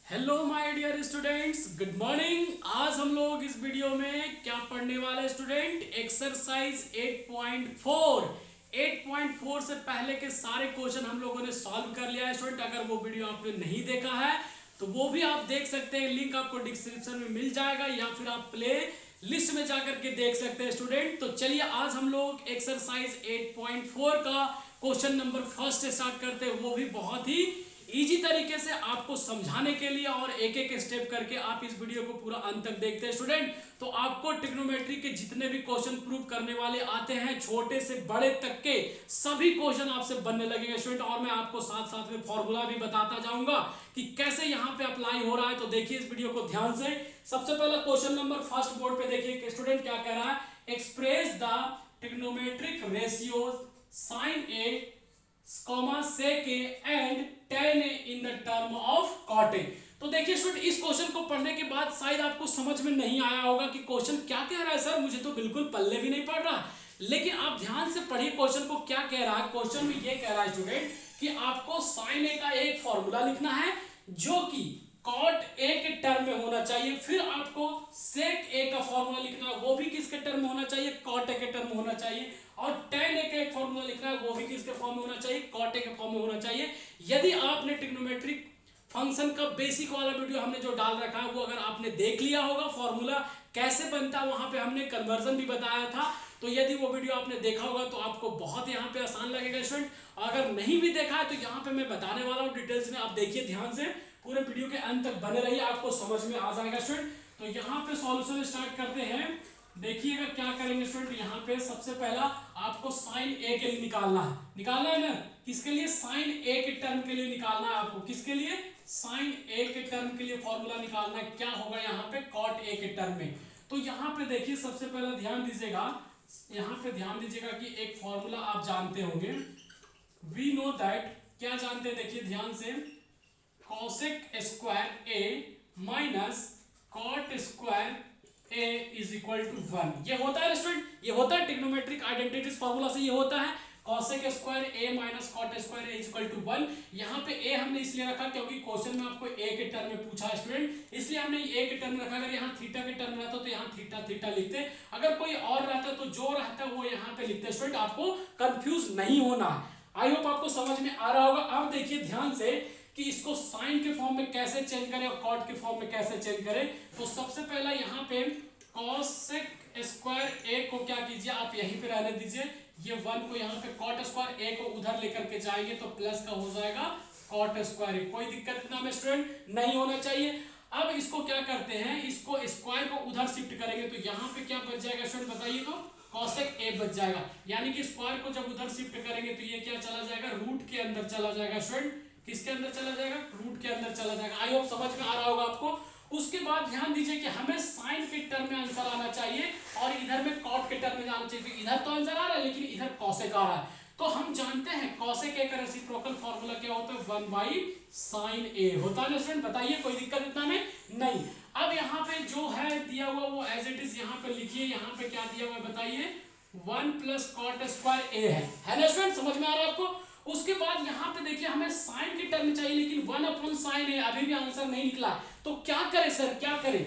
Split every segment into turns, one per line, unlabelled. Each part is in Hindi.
Hello my dear students, good morning. आज हम लोग इस वीडियो में क्या पढ़ने वाले स्टूडेंट, एक्सरसाइज 8.4। 8.4 से पहले के सारे क्वेश्चन हम लोगों ने सॉल्व कर लिया है स्टूडेंट। अगर वो वीडियो आपने नहीं देखा है तो वो भी आप देख सकते हैं, लिंक आपको डिस्क्रिप्शन में मिल जाएगा या फिर आप प्ले लिस्ट में जाकर के देख सकते हैं स्टूडेंट। तो चलिए आज हम लोग एक्सरसाइज 8.4 का क्वेश्चन नंबर फर्स्ट स्टार्ट करते हैं, वो भी बहुत ही इजी तरीके से आपको समझाने के लिए, और एक एक स्टेप करके आप इस वीडियो को पूरा अंत तक देखते हैं स्टूडेंट। तो आपको ट्रिग्नोमेट्री के जितने भी क्वेश्चन प्रूव करने वाले आते हैं, छोटे से बड़े तक के सभी क्वेश्चन आपसे बनने लगेंगे स्टूडेंट। और मैं आपको साथ साथ में फॉर्मूला भी बताता जाऊंगा कि कैसे यहाँ पे अप्लाई हो रहा है। तो देखिए इस वीडियो को ध्यान से। सबसे पहला क्वेश्चन नंबर फर्स्ट बोर्ड पे देखिए स्टूडेंट क्या कह रहा है, express the trigonometric ratios sine A sec and tan a in the term of cot a। तो देखिए स्टूडेंट, इस क्वेश्चन को पढ़ने के बाद शायद आपको समझ में नहीं आया होगा कि क्वेश्चन क्या कह रहा है। सर मुझे तो बिल्कुल पल्ले भी नहीं पड़ रहा, लेकिन आप ध्यान से पढ़िए क्वेश्चन को क्या कह रहा है। क्वेश्चन में ये कह रहा है स्टूडेंट कि आपको sin a का एक फॉर्मूला लिखना है जो कि cot a के टर्म में होना चाहिए, फिर आपको sec a का फॉर्मूला लिखना है, वो भी किसके टर्म में होना चाहिए, cot a के टर्म में होना चाहिए, और tan a का एक फॉर्मूला लिखना है, वो भी किसके फॉर्म में होना चाहिए, cot a के फॉर्म में होना चाहिए। यदि आपने ट्रिग्नोमेट्रिक फंक्शन का बेसिक वाला वीडियो हमने जो डाल रखा है वो अगर आपने देख लिया होगा, फॉर्मूला कैसे बनता है वहां पे हमने कन्वर्जन भी बताया था, तो यदि वो वीडियो आपने देखा होगा तो आपको बहुत यहाँ पे आसान लगेगा स्टूडेंट। अगर नहीं भी देखा है तो यहाँ पे मैं बताने वाला हूँ डिटेल्स में, आप देखिए ध्यान से, पूरे वीडियो के अंत तक बने रहिए, आपको समझ में आ जाएगा स्टूडेंट। तो यहाँ पे सॉल्यूशन स्टार्ट करते हैं। देखिएगा क्या करेंगे स्टूडेंट, यहाँ पे सबसे पहला आपको साइन ए के लिए निकालना है ना, किसके लिए, साइन ए के टर्म के लिए निकालना है आपको, किसके लिए, साइन ए के टर्म के लिए फॉर्मूला निकालना है। क्या होगा यहाँ पे, कॉट ए के टर्म में। तो यहाँ पे देखिए सबसे पहला ध्यान दीजिएगा, यहाँ पे ध्यान दीजिएगा कि एक फॉर्मूला आप जानते होंगे, वी नो दैट, क्या जानते हैं देखिए ध्यान से, cosec square A minus cot square a is equal to 1। ये होता है स्टूडेंट, ये होता है ट्रिग्नोमेट्रिक आइडेंटिटीज फार्मूला से, ये होता है cosec square a minus cot square a is equal to 1। यहाँ पे a हमने इसलिए रखा क्योंकि क्वेश्चन में आपको a के टर्म में पूछा है स्टूडेंट, इसलिए हमने a के टर्म में रखा। अगर यहाँ थीटा के टर्म रहता तो यहाँ थीटा थीटा लिखते, अगर कोई और रहता तो जो रहता वो यहाँ पे लिखते स्टूडेंट, आपको कंफ्यूज नहीं होना है। आई होप आपको समझ में आ रहा होगा। अब देखिए ध्यान से कि इसको साइन के फॉर्म में कैसे चेंज करें और कॉट के फॉर्म में कैसे चेंज करें। तो सबसे पहला यहाँ पे कॉसेक स्क्वायर ए को क्या कीजिए, आप यहीं पे रहने दीजिए, ये 1 को यहाँ पे कॉट स्क्वायर ए को उधर लेकर के जाएंगे तो प्लस का हो जाएगा कॉट स्क्वायर ए। कोई दिक्कत इतना में स्टूडेंट नहीं होना चाहिए। अब इसको क्या करते हैं, इसको स्क्वायर को उधर शिफ्ट करेंगे तो यहाँ पे क्या बच जाएगा स्टूडेंट बताइए, तो कॉसेक ए बच जाएगा। यानी कि स्क्वायर को जब उधर शिफ्ट करेंगे तो ये क्या चला जाएगा, रूट के अंदर चला जाएगा स्टूडेंट, किसके अंदर चला जाएगा, रूट के अंदर चला जाएगा। आई होप समझ में आ रहा होगा आपको। उसके बाद ध्यान दीजिए कि हमें साइन के टर्म में आंसर आना चाहिए और इधर में कॉट के टर्म में आना चाहिए। इधर तो आंसर आ रहा है लेकिन इधर कॉसेक आ रहा है, तो हम जानते हैं कॉसेक ए का रेसिप्रोकल फार्मूला क्या होता है, 1 बाई साइन ए होता है ना स्टूडेंट, बताइए कोई दिक्कत इतना में नहीं। अब यहाँ पे जो है दिया हुआ वो एज इट इज यहाँ पे लिखिए, यहाँ पे क्या दिया हुआ है बताइए, 1 प्लस कॉट स्क्वायर ए है ना स्टूडेंट, समझ में आ रहा है आपको। उसके बाद यहाँ पे देखिए हमें साइन के टर्म चाहिए लेकिन 1 अपॉन साइन है, अभी भी आंसर नहीं निकला, तो क्या करें सर, क्या करें।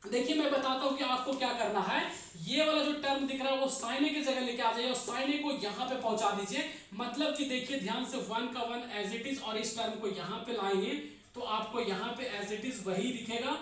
देखिए मैं बताता हूं कि आपको क्या करना है, ये वाला जो टर्म दिख रहा है वो साइन ए की जगह लेके आ जाइए और साइन ए को यहाँ पे पहुंचा दीजिए। मतलब कि देखिए ध्यान से 1 का 1 एज इट इज, और इस टर्म को यहाँ पे लाएंगे तो आपको यहाँ पे एज इट इज वही दिखेगा,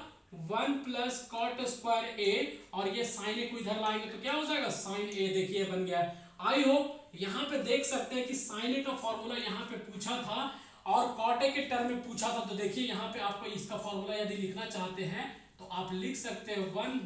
1 प्लस कॉट स्क्वायर ए, और ये साइन ए को इधर लाएंगे तो क्या हो जाएगा, साइन ए, देखिए बन गया। आई होप यहाँ पे देख सकते हैं कि साइन ए का फॉर्मूला यहाँ पे पूछा था और कॉट ए के टर्म में पूछा था। तो देखिए यहाँ पे आपको इसका फॉर्मूला यदि लिखना चाहते हैं तो आप लिख सकते हैं 1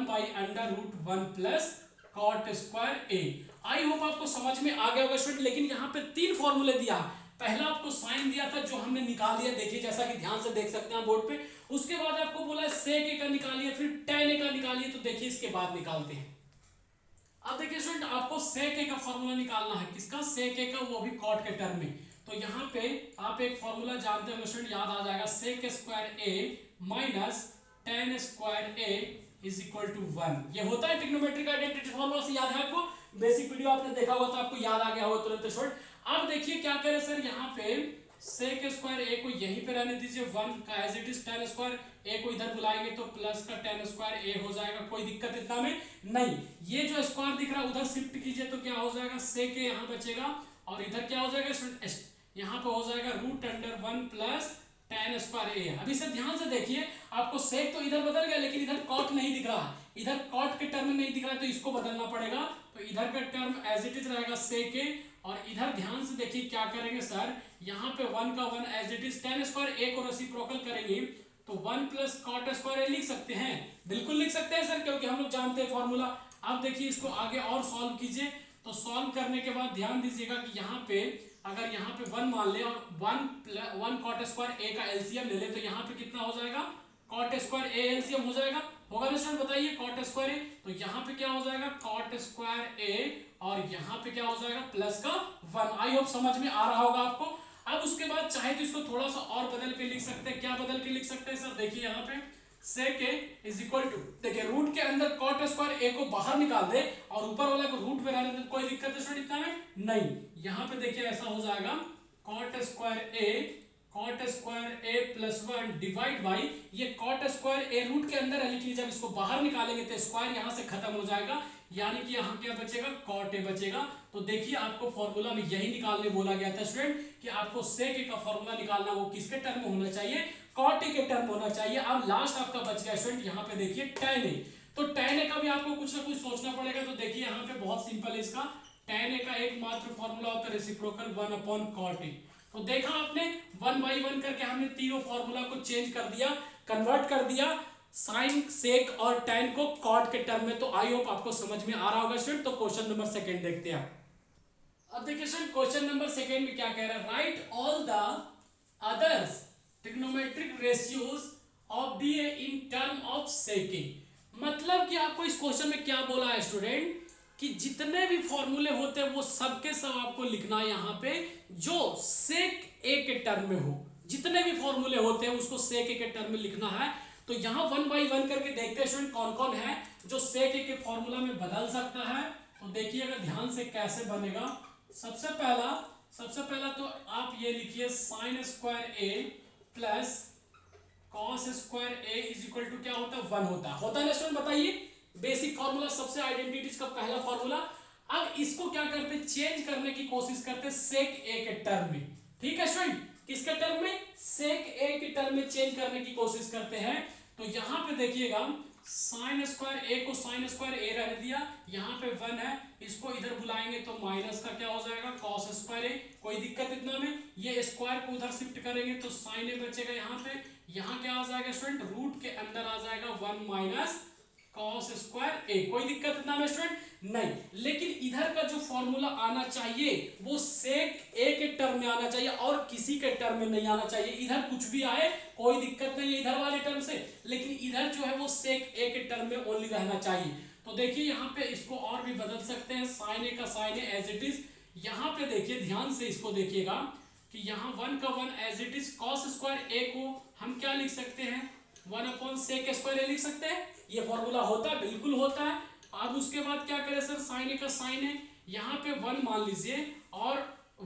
by under root 1 plus cot square A. I hope आपको समझ में आ गया होगा स्टूडेंट। लेकिन यहाँ पे 3 फॉर्मूले दिया, पहला आपको साइन दिया था जो हमने निकाल दिया, देखिए जैसा कि ध्यान से देख सकते हैं बोर्ड पे। उसके बाद आपको बोला सेक ए का निकालिए, फिर tan ए का निकालिए, तो देखिए इसके बाद निकालते हैं। अब देखिए स्टूडेंट आपको सेक ए का फॉर्मूला निकालना है, किसका, सेक ए का, वो भी कॉट के टर्म में। तो यहाँ पे आप एक फॉर्मूला जानते हो स्टूडेंट, याद आ जाएगा, sec square A minus tan square A is equal to 1। ये होता है ट्रिग्नोमेट्रिक आइडेंटिटी फॉर्मूला से, याद है आपको, बेसिक वीडियो आपने देखा होगा तो आपको याद आ गया होगा तुरंत स्टूडेंट। अब देखिए क्या करें सर, यहाँ पे सेक स्क्वायर ए को यहीं पे रहने दीजिए, 1 का as it is tan square A को इधर बुलाएंगे तो प्लस का tan स्क्वायर ए हो जाएगा, कोई दिक्कत इतना में नहीं। ये जो स्क्वायर दिख रहा है उधर शिफ्ट कीजिए तो क्या हो जाएगा, सेक ए यहाँ बचेगा और इधर क्या हो जाएगा, यहाँ पे हो जाएगा √1 प्लस tan स्क्वायर ए। अभी से ध्यान से देखिए, आपको सेक तो इधर बदल गया लेकिन इधर कॉट नहीं दिख रहा है, इधर कॉट के टर्म में नहीं दिख रहा है तो इसको बदलना पड़ेगा। तो इधर का टर्म एज इट इज रहेगा सेक ए, और इधर ध्यान से देखिए क्या करेंगे सर, यहाँ पे 1 का 1 as it is tan square A को रेसिप्रोकल करेंगे तो 1 प्लस कॉट स्क्वायर ए लिख सकते हैं, बिल्कुल लिख सकते हैं सर, क्योंकि हम लोग जानते हैं फॉर्मूला। अब देखिए इसको आगे और सॉल्व कीजिए, तो सॉल्व करने के बाद ध्यान दीजिएगा कि यहाँ पे अगर यहाँ पे 1 मान ले और 1 कॉट स्क्वायर ए का एलसीएम ले ले तो यहाँ पे कितना हो जाएगा, कॉट स्क्वायर ए एलसीएम हो जाएगा, होगा ना स्टूडेंट, बताइए कॉट स्क्वायर ए, तो यहाँ पे क्या हो जाएगा कॉट स्क्वायर ए और यहाँ पे क्या हो जाएगा प्लस का 1। आई होप समझ में आ रहा होगा आपको। अब उसके बाद चाहे तो इसको थोड़ा सा और बदल के लिख सकते हैं, क्या बदल के लिख सकते हैं सर, देखिए यहाँ पे सेक ए इज इक्वल टू, देखिए रूट के अंदर कॉट स्क्वायर ए को बाहर निकाल दे और ऊपर वाला को रूट में रहने दे, कोई दिक्कत है स्टूडेंट इतना में नहीं। यहाँ पे देखिए ऐसा हो जाएगा cot square A plus 1 divide by, ये कॉट स्क्वायर ए रूट के अंदर है लेकिन जब इसको बाहर निकालेंगे तो स्क्वायर यहाँ से खत्म हो जाएगा, यानी कि यहाँ क्या बचेगा, कॉट ए बचेगा। तो देखिए आपको फॉर्मूला में यही निकालने बोला गया था स्टूडेंट कि आपको सेक ए का फॉर्मूला निकालना, वो किसके टर्म में होना चाहिए, कॉट ए के टर्म होना चाहिए। अब लास्ट आपका बच गया स्टूडेंट यहाँ पे देखिए tan ए, तो tan ए का भी आपको कुछ ना कुछ सोचना पड़ेगा। तो देखिए यहाँ पे बहुत सिंपल है, इसका tan ए का एकमात्र फॉर्मूला होता है रेसिप्रोकल 1/cot ए। तो देखा आपने 1 बाई 1 करके हमने तीनों फॉर्मूला को चेंज कर दिया, कन्वर्ट कर दिया साइन, सेक और tan को कॉट के टर्म में। तो आई होप आपको समझ में आ रहा होगा स्टूडेंट। तो क्वेश्चन नंबर 2 देखते हैं। अब देखिए स्टूडेंट क्वेश्चन नंबर 2 में क्या कह रहा है, write all the others trigonometric ratios of DA in term of sec A. मतलब कि आपको इस क्वेश्चन में क्या बोला है स्टूडेंट कि जितने भी फॉर्मूले होते हैं वो सबके सब आपको लिखना है यहाँ पे जो सेक ए के टर्म में हो, जितने भी फॉर्मूले होते हैं उसको सेक ए के टर्म में लिखना है। तो यहाँ 1 बाई 1 करके देखते हैं स्टूडेंट कौन कौन है जो सेक ए के फॉर्मूला में बदल सकता है। तो देखिएगा ध्यान से कैसे बनेगा। सबसे पहला तो आप ये लिखिए sine square A plus cos square A is equal to क्या होता है, 1 होता है ना स्टूडेंट, बताइए बेसिक फॉर्मूला, सबसे आइडेंटिटीज का पहला फॉर्मूला। अब इसको क्या करते हैं, चेंज करने की कोशिश करते हैं सेक ए के टर्म में, ठीक है स्टूडेंट, किसके टर्म में, सेक ए के टर्म में चेंज करने की कोशिश करते हैं। तो यहाँ पे देखिएगा साइन स्क्वायर ए को साइन स्क्वायर ए रहने दिया, यहाँ पे 1 है, इसको इधर बुलाएंगे तो माइनस का क्या हो जाएगा कॉस स्क्वायर ए, कोई दिक्कत इतना में। ये स्क्वायर को उधर शिफ्ट करेंगे तो साइन ए बचेगा यहाँ पे, यहाँ क्या आ जाएगा स्टूडेंट, रूट के अंदर आ जाएगा 1 माइनस कॉस स्क्वायर ए, कोई दिक्कत इतना में स्टूडेंट नहीं। लेकिन इधर का जो फॉर्मूला आना चाहिए वो सेक ए के टर्म में आना चाहिए और किसी के टर्म में नहीं आना चाहिए। इधर कुछ भी आए कोई दिक्कत नहीं है इधर वाले टर्म से, लेकिन इधर जो है वो सेक ए के टर्म में ओनली रहना चाहिए। तो देखिए यहाँ पे इसको और भी बदल सकते हैं, साइन ए का sine A as it is. यहाँ पे देखिए ध्यान से इसको देखिएगा कि यहाँ 1 का 1 as it is, cos square A को हम क्या लिख सकते हैं 1/sec स्क्वायर ए लिख सकते हैं। ये फॉर्मूला होता है, बिल्कुल होता है। अब उसके बाद क्या करें सर, साइन ए का साइन ए, यहाँ पे 1 मान लीजिए और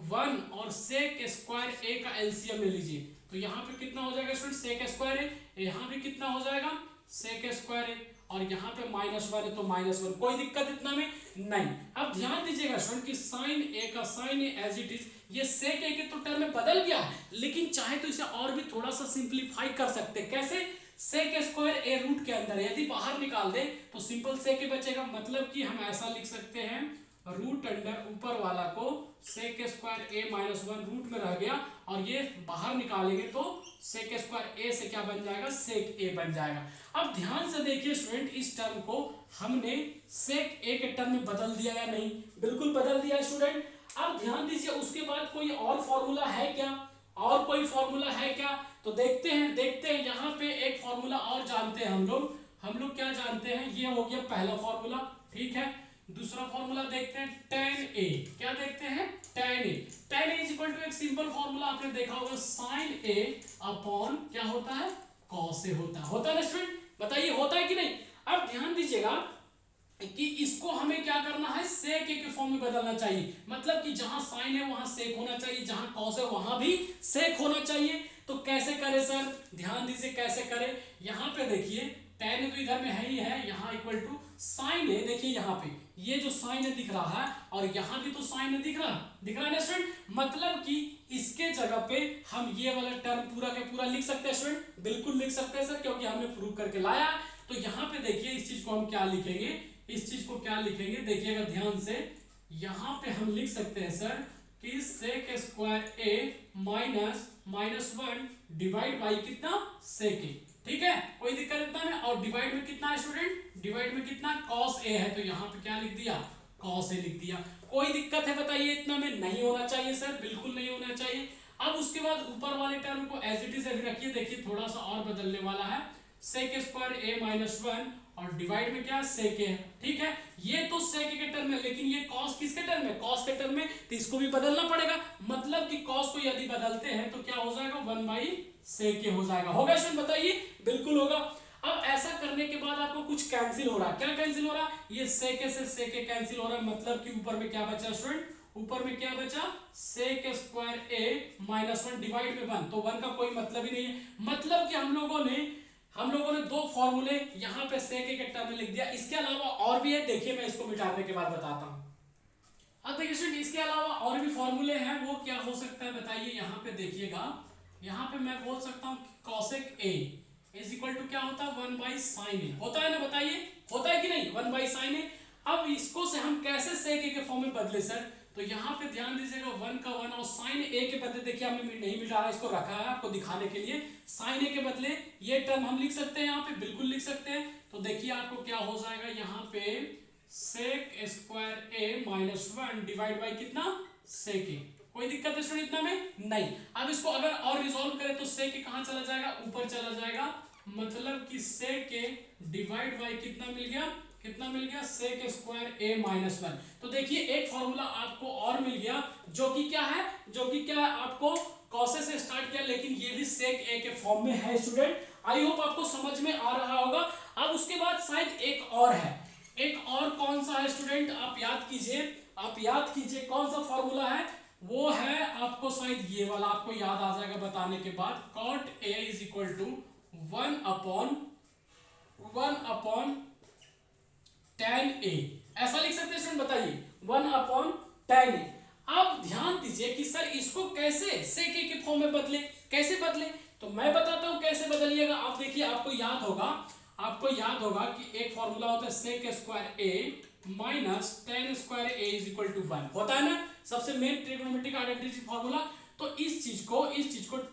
1 और सेक स्क्वायर ए का एलसीएम ले लीजिए, तो यहाँ पे कितना हो जाएगा स्टूडेंट सेक स्क्वायर ए, यहाँ भी कितना हो जाएगा सेक स्क्वायर ए, और यहाँ पे -1 है तो -1, कोई दिक्कत इतना में नहीं। अब ध्यान दीजिएगा स्टूडेंट कि साइन ए का sine A as it is, ये सेक ए के तो टर्म में बदल गया है, लेकिन चाहे तो इसे और भी थोड़ा सा सिंप्लीफाई कर सकते हैं। कैसे, सेक स्क्वायर ए रूट के अंदर है, यदि बाहर निकाल दे तो सिंपल सेक ए बचेगा। मतलब कि हम ऐसा लिख सकते हैं रूट अंडर ऊपर वाला को सेक स्क्वायर ए -1 रूट में रह गया, और ये बाहर निकालेंगे तो सेक स्क्वायर ए से क्या बन जाएगा सेक ए बन जाएगा। अब ध्यान से देखिए स्टूडेंट, इस टर्म को हमने सेक ए के टर्म में बदल दिया या नहीं, बिल्कुल बदल दिया स्टूडेंट। अब ध्यान दीजिए उसके बाद कोई और फॉर्मूला है क्या, और कोई फॉर्मूला है क्या, तो देखते हैं यहाँ पे एक फॉर्मूला और जानते हैं हम लोग क्या जानते हैं, ये हो गया पहला फॉर्मूला, ठीक है। दूसरा फॉर्मूला देखते हैं tan a, क्या देखते हैं tan a is equal to एक सिंपल फॉर्मूला आपने देखा होगा sin a अपॉन क्या होता है cos a होता है ना स्टूडेंट, बताइए होता है कि नहीं। अब ध्यान दीजिएगा कि इसको हमें क्या करना है, सेक ए के फॉर्म में बदलना चाहिए। मतलब कि जहां साइन है वहां सेक होना चाहिए, जहां कॉस है वहां भी सेक होना चाहिए। तो कैसे करें सर, ध्यान दीजिए कैसे करें। यहां पे देखिए tan तो इधर में है ही है, यहां इक्वल टू साइन है। देखिए यहां पे ये जो साइन है दिख रहा है और यहां भी तो साइन है दिख रहा है ना स्टूडेंट। मतलब कि इसके जगह पे हम ये वाला टर्म पूरा के पूरा लिख सकते हैं स्टूडेंट, बिल्कुल लिख सकते हैं सर, क्योंकि हमने प्रूव करके लाया। तो यहां पे देखिए इस चीज को हम क्या लिखेंगे, इस चीज को क्या लिखेंगे, देखिएगा ध्यान से। यहां पे हम लिख सकते हैं सर कि sec square A minus -1 divide by कितना, सेक ए। ठीक है, कोई दिक्कत इतना में। और डिवाइड में कितना है स्टूडेंट, डिवाइड में कितना, कॉस ए है, तो यहां पे क्या लिख दिया, कॉस ए लिख दिया। कोई दिक्कत है बताइए, इतना में नहीं होना चाहिए सर, बिल्कुल नहीं होना चाहिए। अब उसके बाद ऊपर वाले टर्म को एज इट इज रखिए। देखिए थोड़ा सा और बदलने वाला है, सेक स्क्वायर ए -1 और डिवाइड में क्या, सेक ए। ठीक है, ये तो सेक के टर्म में, लेकिन ये कॉस किसके टर्म में, कॉस के टर्म में, तो इसको भी बदलना पड़ेगा। मतलब कि कॉस को यदि बदलते हैं तो क्या हो जाएगा, 1/sec हो जाएगा। होगा स्टूडेंट बताइए, बिल्कुल होगा। अब ऐसा करने के बाद आपको कुछ कैंसिल हो रहा है, क्या कैंसिल हो रहा है, ये सेक से सेक कैंसिल हो रहा है। मतलब कि ऊपर में क्या बचा स्टूडेंट, ऊपर में क्या बचा, सेक स्क्वायर ए -1 डिवाइड में 1, तो 1 का कोई मतलब ही नहीं है। मतलब कि हम लोगों ने दो फॉर्मूले यहां पे सेक के टर्म में लिख दिया। इसके अलावा और भी है, देखिए मैं इसको मिटाने के बाद बताता हूं। अब देखिए स्टूडेंट इसके अलावा और भी फॉर्मूले हैं, वो क्या हो सकता है बताइए। यहां पे देखिएगा, यहां पे मैं बोल सकता हूं cosec A is equal to क्या होता है, 1/sin ए। होता है ना बताइए, होता है कि नहीं, 1/sin ए। अब इसको से हम कैसे सेक ए के फॉर्म में बदले सर, तो यहां पे ध्यान दीजिएगा, 1 का 1 और साइन ए के बदले देखिए हमने नहीं मिटा रहा, इसको रखा है आपको दिखाने के लिए। साइन ए के बदले ये टर्म हम लिख सकते हैं, यहाँ पे बिल्कुल लिख सकते हैं। तो देखिए आपको क्या हो जाएगा, यहाँ पे sec square A -1 divide by कितना, सेक ए। कोई दिक्कत है स्टूडेंट इतना में नहीं। अब इसको अगर और रिजॉल्व करें तो सेक ए कहां चला जाएगा, ऊपर चला जाएगा। मतलब कि सेक ए डिवाइड बाई कितना मिल गया, कितना मिल गया, सेक स्क्वायर ए -1। तो देखिए एक फॉर्मूला आपको और मिल गया, जो कि क्या है, जो कि क्या है, आपको कॉसे से स्टार्ट किया, लेकिन ये भी सेक ए के फॉर्म में है स्टूडेंट। आई होप आपको समझ में आ रहा होगा। अब उसके बाद शायद एक और है, एक और कौन सा है स्टूडेंट, आप याद कीजिए, आप याद कीजिए कौन सा फॉर्मूला है। वो है आपको शायद ये वाला, आपको याद आ जाएगा बताने के बाद, cot A is equal to 1/1 tan a। ऐसा लिख सकते हैं स्टूडेंट बताइए, 1/tan a। अब ध्यान दीजिए कि सर इसको कैसे सेक ए के फॉर्म में बदले, कैसे बदले, तो मैं बताता हूं कैसे बदलिएगा। आप देखिए, आपको याद होगा, आपको याद होगा कि एक फॉर्मूला होता है sec square A minus tan square A is equal to 1, होता है ना, सबसे मेन ट्रिग्नोमेट्रिक आइडेंटिटी फॉर्मूला। तो इस चीज को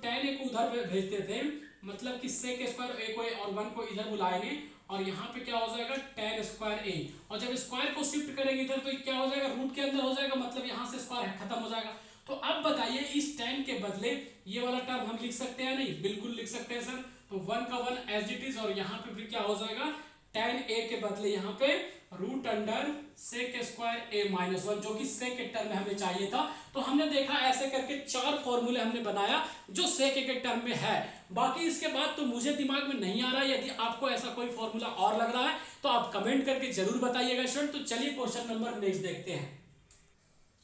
tan a को उधर भेजते थे, मतलब कि सेक स्क्वायर ए को और 1 को इधर बुलाएंगे और यहाँ पे क्या हो जाएगा, tan स्क्वायर ए। और जब स्क्वायर को शिफ्ट करेंगे इधर तो क्या हो जाएगा, रूट के अंदर हो जाएगा, मतलब यहाँ से स्क्वायर खत्म हो जाएगा। तो अब बताइए इस tan के बदले ये वाला टर्म हम लिख सकते हैं, नहीं, बिल्कुल लिख सकते हैं सर। तो 1 का 1 एज इट इज, और यहाँ पे फिर क्या हो जाएगा, tan a के बदले यहाँ पे root under sec square A -1, जो कि सेक के टर्म में हमें चाहिए था। तो हमने देखा ऐसे करके 4 फॉर्मूले हमने बनाया जो सेक के टर्म में है। बाकी इसके बाद तो मुझे दिमाग में नहीं आ रहा है। यदि आपको ऐसा कोई फॉर्मूला और लग रहा है तो आप कमेंट करके जरूर बताइएगा स्टूडेंट। तो चलिए क्वेश्चन नंबर नेक्स्ट देखते हैं।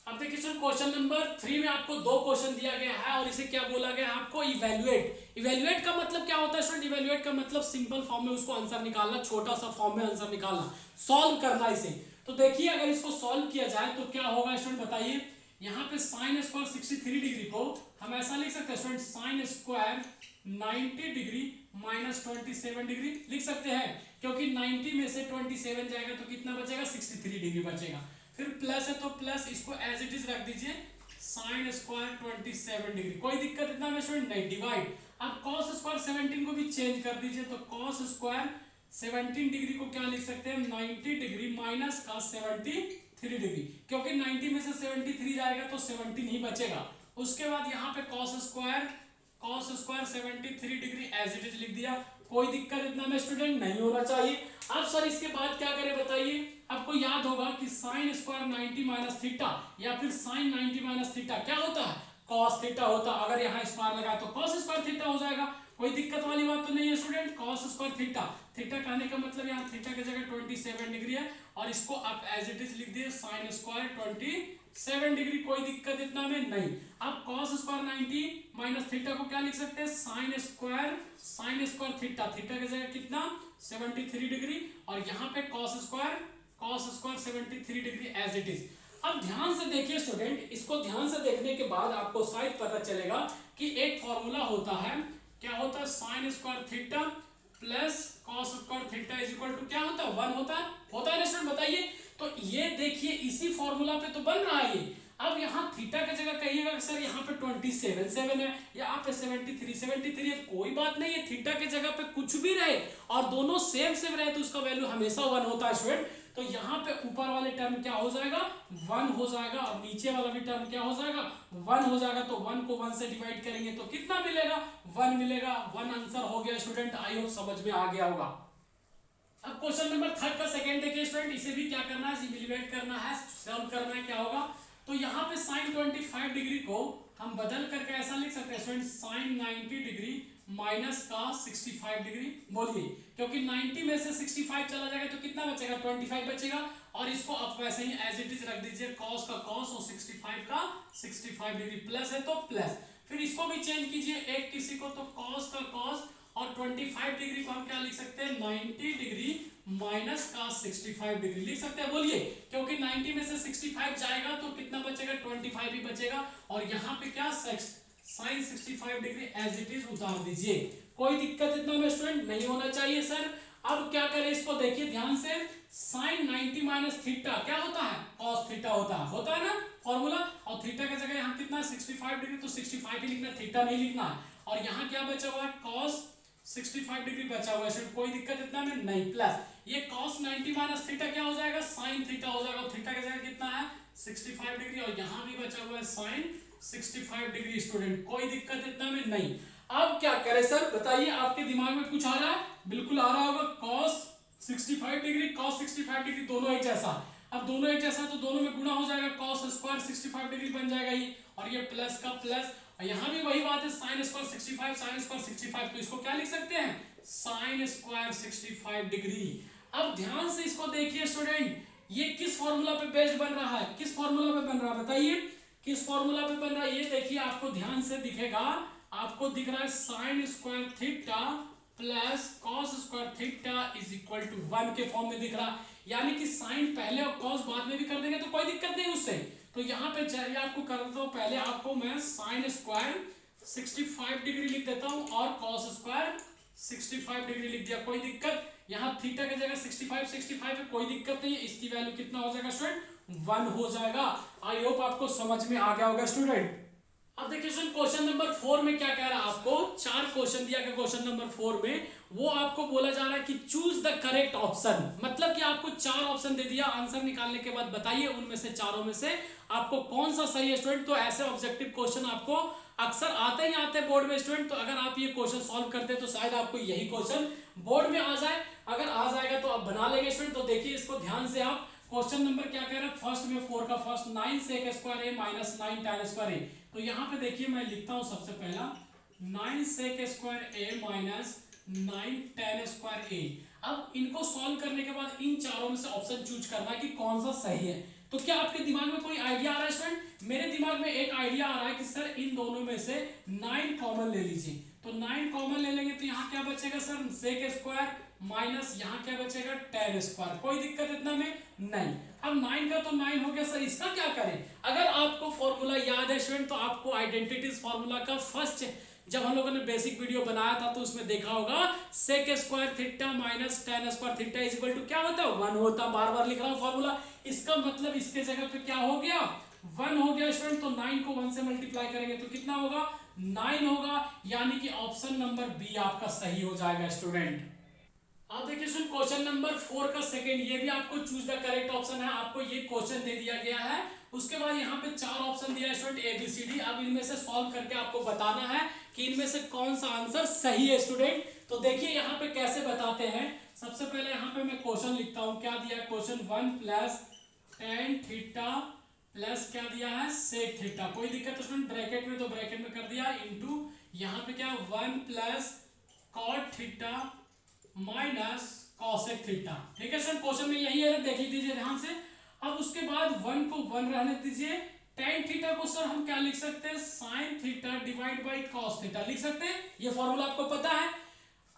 अब देखिए सर क्वेश्चन नंबर 3 में आपको दो क्वेश्चन दिया गया है और इसे क्या बोला गया है आपको, इवैल्यूएट। इवैल्यूएट का मतलब क्या होता है स्टूडेंट, इवैल्यूएट का मतलब सिंपल फॉर्म में उसको आंसर निकालना, छोटा सा फॉर्म में आंसर निकालना, सॉल्व करना इसे। तो देखिए अगर इसको सॉल्व किया जाए तो क्या होगा स्टूडेंट बताइए। यहाँ पे साइन स्क्वायर 63 डिग्री को हम ऐसा लिख सकते हैं student, sine square 90 degree minus 27 degree लिख सकते हैं, क्योंकि 90 में से 27 जाएगा तो कितना बचेगा, 63 डिग्री बचेगा। फिर प्लस है तो प्लस, इसको एज इट इज रख दीजिए, साइन स्क्वायर 27 डिग्री। कोई दिक्कत इतना में स्टूडेंट नहीं, डिवाइड। अब कॉस स्क्वायर 17 को भी चेंज कर दीजिए, तो कॉस स्क्वायर 17 डिग्री को क्या लिख सकते हैं, 90 डिग्री माइनस का 73 डिग्री, क्योंकि 90 में से 73 जाएगा तो 17 ही बचेगा। उसके बाद यहाँ पे cos square 73 degree as it is लिख दिया। कोई दिक्कत इतना में स्टूडेंट नहीं होना चाहिए। अब सर इसके बाद क्या करें बताइए। आपको याद होगा कि साइन स्क्वायर 90 माइनस थीटा या फिर साइन 90 माइनस थीटा क्या होता है, कॉस थीटा होता है। अगर यहाँ स्क्वायर लगा तो कॉस स्क्वायर थीटा हो जाएगा। कोई दिक्कत वाली बात तो नहीं है student. Cos square theta, theta कहने का मतलब यहाँ थीटा की जगह 27 डिग्री है और इसको आप एज इट इज लिख दिए साइन स्क्वायर 27 डिग्री, कोई दिक्कत इतना में नहीं। अब कॉस स्क्वायर 90 माइनस थीटा को क्या लिख सकते हैं, साइन स्क्वायर थीटा, थीटा की जगह कितना 73 डिग्री और यहाँ पे cos square 73 degree as it is. अब ध्यान से देखिए स्टूडेंट, इसको ध्यान से देखने के बाद आपको शायद पता चलेगा कि एक फॉर्मूला होता है, क्या होता है, sine square theta plus cos square theta is equal to क्या होता है, 1 होता है ना स्टूडेंट, बताइए। तो ये देखिए इसी फॉर्मूला पे तो बन रहा है ये। अब यहाँ थीटा की जगह कहिएगा सर यहाँ पे 27 है, यहाँ पे 73 है, कोई बात नहीं है, थीटा की जगह पे कुछ भी रहे और दोनों सेम रहे तो उसका वैल्यू हमेशा 1 होता है स्टूडेंट। तो यहाँ पे ऊपर वाले टर्म क्या हो जाएगा, 1 हो जाएगा और नीचे वाला भी टर्म क्या हो जाएगा, 1 हो जाएगा। तो 1 को 1 से डिवाइड करेंगे तो कितना मिलेगा, 1 मिलेगा। 1 आंसर हो गया स्टूडेंट, आई होप समझ में आ गया होगा। अब क्वेश्चन नंबर 3 का सेकंड देखिए स्टूडेंट, इसे भी क्या करना है, सिंपलीफाई करना है, सॉल्व करना है। क्या होगा, तो यहाँ पे साइन 25 डिग्री को हम बदल करके ऐसा लिख सकते हैं स्टूडेंट, साइन 90 डिग्री माइनस का 65 डिग्री। बोलिए, क्योंकि 90 में से 65 चला जाएगा तो कितना बचेगा, 25 बचेगा। और इसको आप वैसे ही एज इट इज रख दीजिए, कॉस का कॉस और 65 का 65 डिग्री, प्लस है तो प्लस। फिर इसको भी चेंज कीजिए, एक किसी को तो कॉस का कॉस और 25 डिग्री को हम क्या लिख सकते हैं, 90 डिग्री माइनस का 65 डिग्री लिख सकते हैं। बोलिए, क्योंकि 90 में से 65 जाएगा तो कितना बचेगा, 25 ही बचेगा। और यहाँ पे क्या sine 65 degree as it is उतार दीजिए, कोई दिक्कत इतना में स्टूडेंट नहीं होना चाहिए सर। अब क्या करें, इसको देखिए ध्यान से, साइन 90 माइनस थीटा क्या होता है, कॉस थीटा होता है ना फॉर्मूला। और थीटा की जगह यहाँ कितना 65 डिग्री, तो 65 ही लिखना, थीटा नहीं लिखना है। और यहाँ क्या बचा हुआ है, कॉस 65 डिग्री बचा हुआ है, कोई दिक्कत इतना में नहीं। प्लस ये cos 90 माइनस थीटा क्या हो जाएगा, sin थीटा हो जाएगा। थीटा की जगह कितना है 65 डिग्री और यहाँ भी बचा हुआ है sin 65 डिग्री स्टूडेंट, कोई दिक्कत इतना में नहीं। अब क्या करें सर, बताइए, आपके दिमाग में कुछ आ रहा है, बिल्कुल आ रहा होगा। cos 65 डिग्री cos 65 डिग्री दोनों एक जैसा, अब दोनों एक जैसा तो दोनों में गुणा हो जाएगा, cos स्क्वायर 65 डिग्री बन जाएगा ये, और ये प्लस का प्लस। यहाँ भी वही बात है, साइन स्क्वायर 65 साइन स्क्वायर 65, तो इसको क्या लिख सकते हैं, साइन स्क्वायर 65 डिग्री। अब ध्यान से इसको देखिए स्टूडेंट, ये किस फॉर्मूला पे बेस्ड बन रहा है, किस फॉर्मूला पे बन रहा है, बताइए किस फॉर्मूला पे बन रहा है। ये देखिए आपको ध्यान से दिखेगा, आपको दिख रहा है sine square theta plus cos square theta is equal to 1 के फॉर्म में दिख रहा, यानी कि साइन पहले और कॉस बाद में भी कर देंगे तो कोई दिक्कत नहीं उससे। तो यहाँ पे चलिए आपको कर देता हूँ, पहले आपको मैं साइन स्क्वायर 65 डिग्री लिख देता हूँ और कॉस स्क्वायर 65 डिग्री लिख दिया, कोई दिक्कत। यहाँ थीटा की जगह 65 है, कोई दिक्कत नहीं है। इसकी वैल्यू कितना हो जाएगा स्टूडेंट, 1 हो जाएगा। आई होप आपको समझ में आ गया होगा स्टूडेंट। अब देखिए स्टूडेंट, क्वेश्चन नंबर 4 में क्या कह रहा है, आपको 4 क्वेश्चन दिया गया क्वेश्चन नंबर 4 में, वो आपको बोला जा रहा है कि चूज द करेक्ट ऑप्शन, मतलब कि आपको 4 ऑप्शन दे दिया, आंसर निकालने के बाद बताइए उनमें से चारों में से आपको कौन सा सही है स्टूडेंट। तो ऐसे ऑब्जेक्टिव क्वेश्चन आपको अक्सर आते ही आते हैं बोर्ड में स्टूडेंट, तो अगर आप ये क्वेश्चन सॉल्व करते हैं तो शायद आपको यही क्वेश्चन बोर्ड में आ जाए, अगर आ जाएगा तो आप बना लेंगे स्टूडेंट। तो देखिए इसको ध्यान से, आप क्वेश्चन नंबर क्या कह रहे हैं, फर्स्ट में 4 का first 9 sec square A minus 9 tan square ए। तो यहाँ पे देखिए मैं लिखता हूँ सबसे पहला 9 सेक square A minus 9 tan square ए। अब इनको सॉल्व करने के बाद इन चारों में से ऑप्शन चूज करना है कि कौन सा सही है। तो क्या आपके दिमाग में कोई आइडिया आ रहा है स्टूडेंट, मेरे दिमाग में एक आइडिया आ रहा है कि सर इन दोनों में से 9 कॉमन ले लीजिए। तो 9 कॉमन ले लेंगे तो यहाँ क्या बचेगा सर, सेक स्क्वायर माइनस यहाँ क्या बचेगा tan स्क्वायर, कोई दिक्कत इतना में नहीं। अब 9 का तो 9 हो गया सर, इसका क्या करें। अगर आपको फॉर्मूला याद है स्टूडेंट, तो आपको आइडेंटिटीज फॉर्मूला का फर्स्ट जब हम लोगों ने बेसिक वीडियो बनाया था तो उसमें देखा होगा, sec square theta minus tan square theta is equal to क्या होता है, 1 होता। बार बार लिख रहा हूँ फॉर्मूला, इसका मतलब इसके जगह पे क्या हो गया, 1 हो गया स्टूडेंट। तो 9 को 1 से मल्टीप्लाई करेंगे तो कितना होगा, 9 होगा, यानी कि ऑप्शन नंबर बी आपका सही हो जाएगा स्टूडेंट। अब देखिए स्टूडेंट, क्वेश्चन नंबर 4 का सेकंड, ये भी आपको चूज द करेक्ट ऑप्शन है, आपको ये क्वेश्चन दे दिया गया है। उसके बाद यहाँ पे 4 ऑप्शन दिया है स्टूडेंट ABCD। अब इनमें से सॉल्व करके आपको बताना है कि इनमें से कौन सा आंसर सही है स्टूडेंट। तो देखिए यहाँ पे कैसे बताते हैं, सबसे पहले यहाँ पे मैं क्वेश्चन लिखता हूँ, क्या दिया है question, 1 plus tan theta plus क्या दिया है, सेक थीटा, कोई दिक्कत है स्टूडेंट, ब्रैकेट में तो ब्रैकेट में कर दिया, इंटू यहाँ पे क्या 1 plus cot theta minus cosec theta. ठीक है सर, क्वेश्चन में यही है, देख लीजिए ध्यान से। अब उसके बाद 1 को 1 रहने दीजिए। tan थीटा को सर हम क्या लिख सकते हैं, sin theta divide by cos theta लिख सकते हैं। ये फॉर्मूला आपको पता है।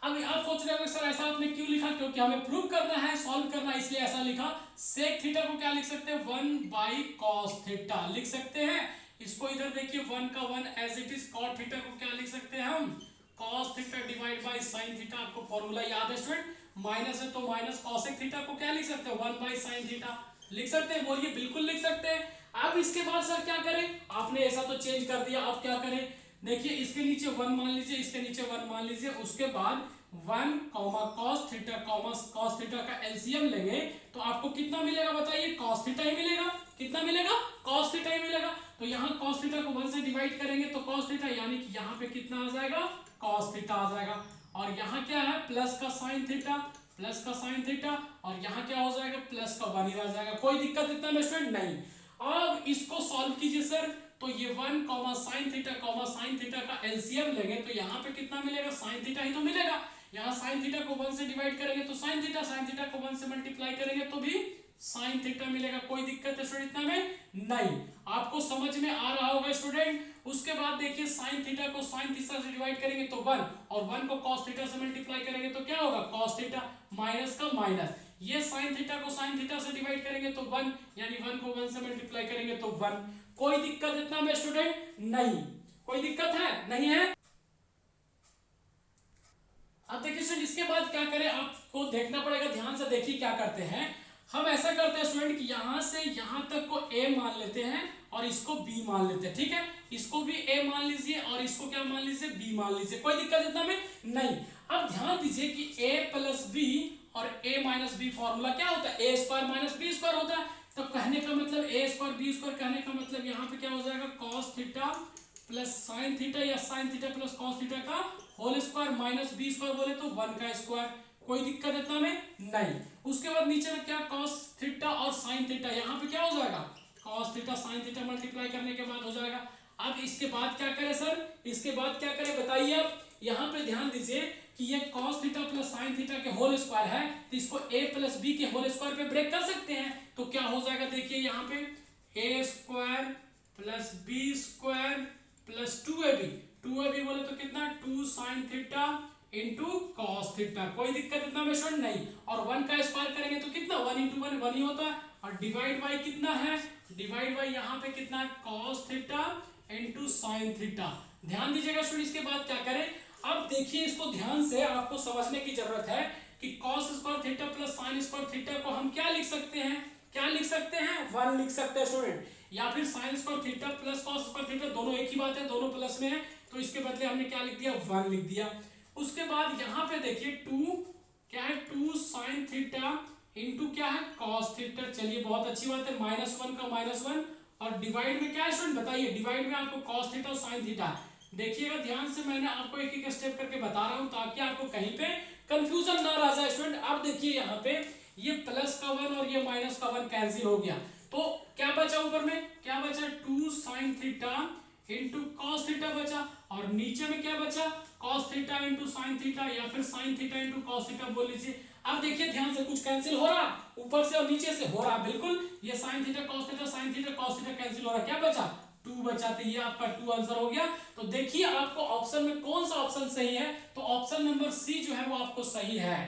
अब आप सोच रहे हो सर ऐसा आपने क्यों लिखा, क्योंकि हमें प्रूव करना है, सॉल्व करना है, इसलिए ऐसा लिखा। sec थीटा को क्या लिख सकते हैं, 1 बाई cos थीटा लिख सकते हैं। इसको इधर देखिए 1 का 1 as it is. cot theta को क्या लिख सकते हैं हम, cos theta divide by sin theta. आपको फॉर्मूला याद है स्टूडेंट, माइनस है तो माइनस cosec थीटा को क्या लिख सकते हैं, 1 बाई sin थीटा लिख सकते हैं। बोलिए बिल्कुल लिख सकते हैं। अब इसके बाद सर क्या करें, आपने ऐसा तो चेंज कर दिया, अब क्या करें, देखिए इसके नीचे 1 मान लीजिए, इसके नीचे 1 मान लीजिए। उसके बाद 1 cos थीटा cos थीटा का एलसीएम लेंगे तो आपको कितना मिलेगा बताइए, cos थीटा ही मिलेगा। कितना मिलेगा, cos थीटा ही मिलेगा। तो यहाँ cos थीटा को 1 से डिवाइड करेंगे तो cos थीटा, यानी कि यहाँ पे कितना आ जाएगा, cos थीटा आ जाएगा। और यहाँ क्या है, प्लस का sin थीटा, प्लस का sin थीटा, और यहाँ क्या हो जाएगा, प्लस का 1 ही रह जाएगा। कोई दिक्कत इतना में स्टूडेंट नहीं। अब इसको सॉल्व कीजिए सर, तो ये 1 sin थीटा का एलसीएम लेंगे तो यहाँ पे कितना मिलेगा, sin थीटा ही तो मिलेगा। यहाँ sin थीटा को 1 से डिवाइड करेंगे तो sin थीटा को 1 से मल्टीप्लाई करेंगे तो भी sin थीटा मिलेगा। कोई दिक्कत है स्टूडेंट इतना में नहीं, आपको समझ में आ रहा होगा स्टूडेंट। उसके बाद देखिए sin थीटा को sin थीटा से डिवाइड करेंगे तो 1, और 1 को cos थीटा से मल्टीप्लाई करेंगे तो क्या होगा, cos थीटा, माइनस का माइनस। ये sin थीटा को sin थीटा से डिवाइड करेंगे तो 1, यानी 1 को 1 से मल्टीप्लाई करेंगे तो 1। कोई दिक्कत इतना में स्टूडेंट नहीं, कोई दिक्कत है नहीं है। अब देखिए स्टूडेंट इसके बाद क्या करें, आपको देखना पड़ेगा, ध्यान से देखिए क्या करते हैं। हम ऐसा करते हैं स्टूडेंट कि यहां से यहां तक को a मान लेते हैं और इसको b मान लेते हैं। ठीक है, इसको भी a मान लीजिए और इसको क्या मान लीजिए, b मान लीजिए। कोई दिक्कत इतना में नहीं। अब ध्यान दीजिए कि a प्लस बी और a माइनस बी फॉर्मूला क्या होता है, a square minus B square होता है। तो कहने का मतलब a स्क्वायर बी स्क्वायर, कहने का मतलब यहाँ पे क्या हो जाएगा, cos theta plus sin theta या sin theta plus cos theta का whole square minus B square बोले तो 1 का स्क्वायर। कोई दिक्कत इतना में नहीं। उसके बाद नीचे में क्या, cos थीटा और sin थीटा, यहाँ पे क्या हो जाएगा, cos theta sin theta multiply करने के बाद हो जाएगा। अब इसके बाद क्या करें सर, इसके बाद क्या करें बताइए। अब यहाँ पे ध्यान दीजिए कि ये cos theta plus sin theta के होल स्क्वायर है, तो इसको a प्लस बी के होल स्क्वायर पे ब्रेक कर सकते हैं। तो क्या हो जाएगा, देखिए यहाँ पे a square plus B square plus 2ab बोले तो कितना, 2 sin theta into cos theta. कोई दिक्कत इतना में स्टूडेंट नहीं। और 1 का स्क्वायर करेंगे तो कितना, 1 इंटू 1 1 ही होता है। और डिवाइड बाई कितना है, डिवाइड बाई यहाँ पे कितना है, cos theta into sine theta. ध्यान दीजिएगा स्टूडेंट, इसके बाद क्या करें। अब देखिए इसको ध्यान से, आपको समझने की जरूरत है कि cos square theta plus sign square theta को हम क्या लिख सकते हैं, क्या लिख सकते हैं, 1 लिख सकते हैं स्टूडेंट। या फिर sign square theta plus cos square theta, दोनों एक ही बात है, दोनों प्लस में है, तो इसके बदले हमने क्या लिख दिया, 1 लिख दिया। उसके बाद यहाँ पे देखिए 2 क्या है, 2 sin थीटा इंटू क्या है, cos थीटा। चलिए बहुत अच्छी बात है, -1 का -1, और डिवाइड में क्या है स्टूडेंट बताइए, डिवाइड में आपको cos थीटा और sin थीटा। देखिएगा ध्यान से, मैंने आपको एक एक स्टेप करके बता रहा हूं ताकि आपको कहीं पे कंफ्यूजन ना रह जाए स्टूडेंट। अब देखिए यहाँ पे ये प्लस का 1 और ये माइनस का 1 कैंसिल हो गया, तो क्या बचा ऊपर में, क्या बचा, 2 sin theta into cos theta बचा, और नीचे में क्या बचा, cos theta into sine theta, या फिर sin theta into cos theta बोल लीजिए। अब देखिए ध्यान से, कुछ कैंसिल हो रहा ऊपर से और नीचे से हो रहा, बिल्कुल ये sin theta cos theta sin theta cos theta cancel हो रहा, क्या बचा, 2 बचा। तो ये आपका 2 आंसर हो गया। तो देखिए आपको ऑप्शन में कौन सा ऑप्शन सही है, तो ऑप्शन नंबर सी जो है वो आपको सही है।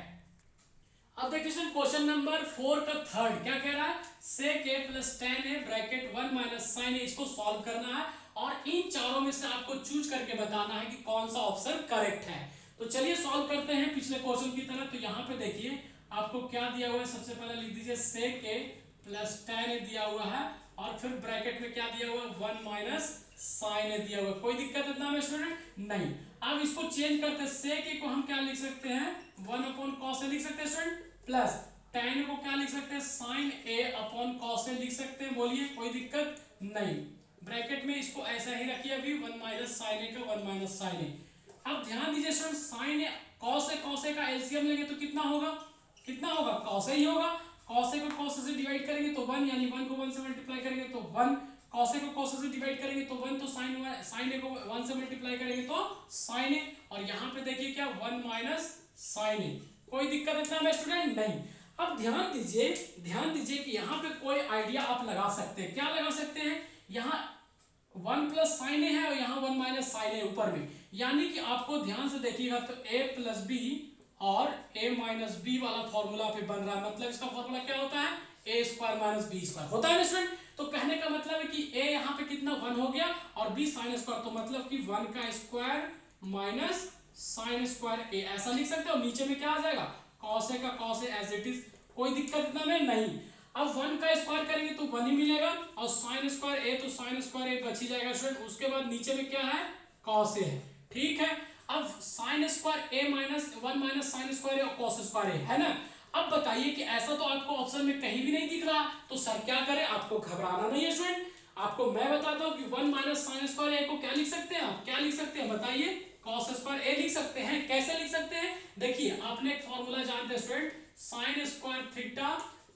अब देखिए क्वेश्चन नंबर 4 का थर्ड क्या कह रहा है, sec a plus tan a bracket 1 minus sin a, इसको सॉल्व करना है और इन चारों में से आपको चूज करके बताना है कि कौन सा ऑप्शन करेक्ट है। तो चलिए सॉल्व करते हैं पिछले क्वेश्चन की तरह। तो यहाँ पे देखिए आपको क्या दिया हुआ है, सबसे पहले लिख दीजिए sec a plus tan a दिया हुआ है, और फिर ब्रैकेट में क्या दिया हुआ है, 1 माइनस sin a दिया हुआ है। कोई दिक्कत इतना में स्टूडेंट नहीं। अब इसको चेंज करते हैं, sec a को हम क्या लिख सकते हैं, 1 अपॉन cos a लिख सकते हैं स्टूडेंट, प्लस tan को क्या लिख सकते हैं, sin a upon cos a लिख सकते हैं। बोलिए कोई दिक्कत नहीं। ब्रैकेट में इसको ऐसा ही रखिए अभी, 1 माइनस sin a का 1 माइनस sin a। अब ध्यान दीजिए student, sin a cos a का एलसीएम लेंगे तो कितना होगा, कितना होगा, cos a ही होगा। cos a को cos a से डिवाइड करेंगे तो 1, यानी 1 को 1 से मल्टीप्लाई करेंगे तो 1 कॉस ए को कॉस से डिवाइड करेंगे तो 1, तो साइन ए को 1 से मल्टीप्लाई करेंगे तो साइन ए, और यहाँ पे देखिए क्या 1 माइनस साइन ए। कोई दिक्कत इतना में स्टूडेंट नहीं। अब ध्यान दीजिए कि यहाँ पे कोई आइडिया आप लगा सकते हैं। क्या लगा सकते हैं, यहाँ 1 प्लस साइन ए है और यहाँ 1 माइनस साइन ए ऊपर में, यानी कि आपको ध्यान से देखिएगा तो a प्लस बी और a माइनस बी वाला फॉर्मूला पे बन रहा है। मतलब इसका फॉर्मूला क्या होता है, a square minus B square होता है ना स्टूडेंट। तो कहने का मतलब है कि a यहाँ पे कितना 1 हो गया और b साइन स्क्वायर, तो मतलब कि 1 का square minus sine square a, ऐसा लिख सकते हो। नीचे में क्या आ जाएगा, कॉस ए का cos A as it is. कोई दिक्कत इतना में नहीं। अब 1 का स्क्वायर करेंगे तो 1 ही मिलेगा और साइन स्क्वायर ए, तो साइन स्क्वायर ए बच ही जाएगा स्टूडेंट। उसके बाद नीचे में क्या है, कॉस ए है, ठीक है। अब sign square A minus 1 minus sign square ए और कॉस स्क्वायर ए है ना। अब बताइए कि ऐसा तो आपको ऑप्शन में कहीं भी नहीं दिख रहा, तो सर क्या करें, आपको घबराना नहीं है स्टूडेंट। आपको मैं बताता हूं कि 1 माइनस साइन स्क्वायर ए को क्या लिख सकते हैं, आप क्या लिख सकते हैं बताइए, कॉस स्क्वायर ए लिख सकते हैं। कैसे लिख सकते हैं, देखिए आपने एक फॉर्मूला जानते हैं student, sine square theta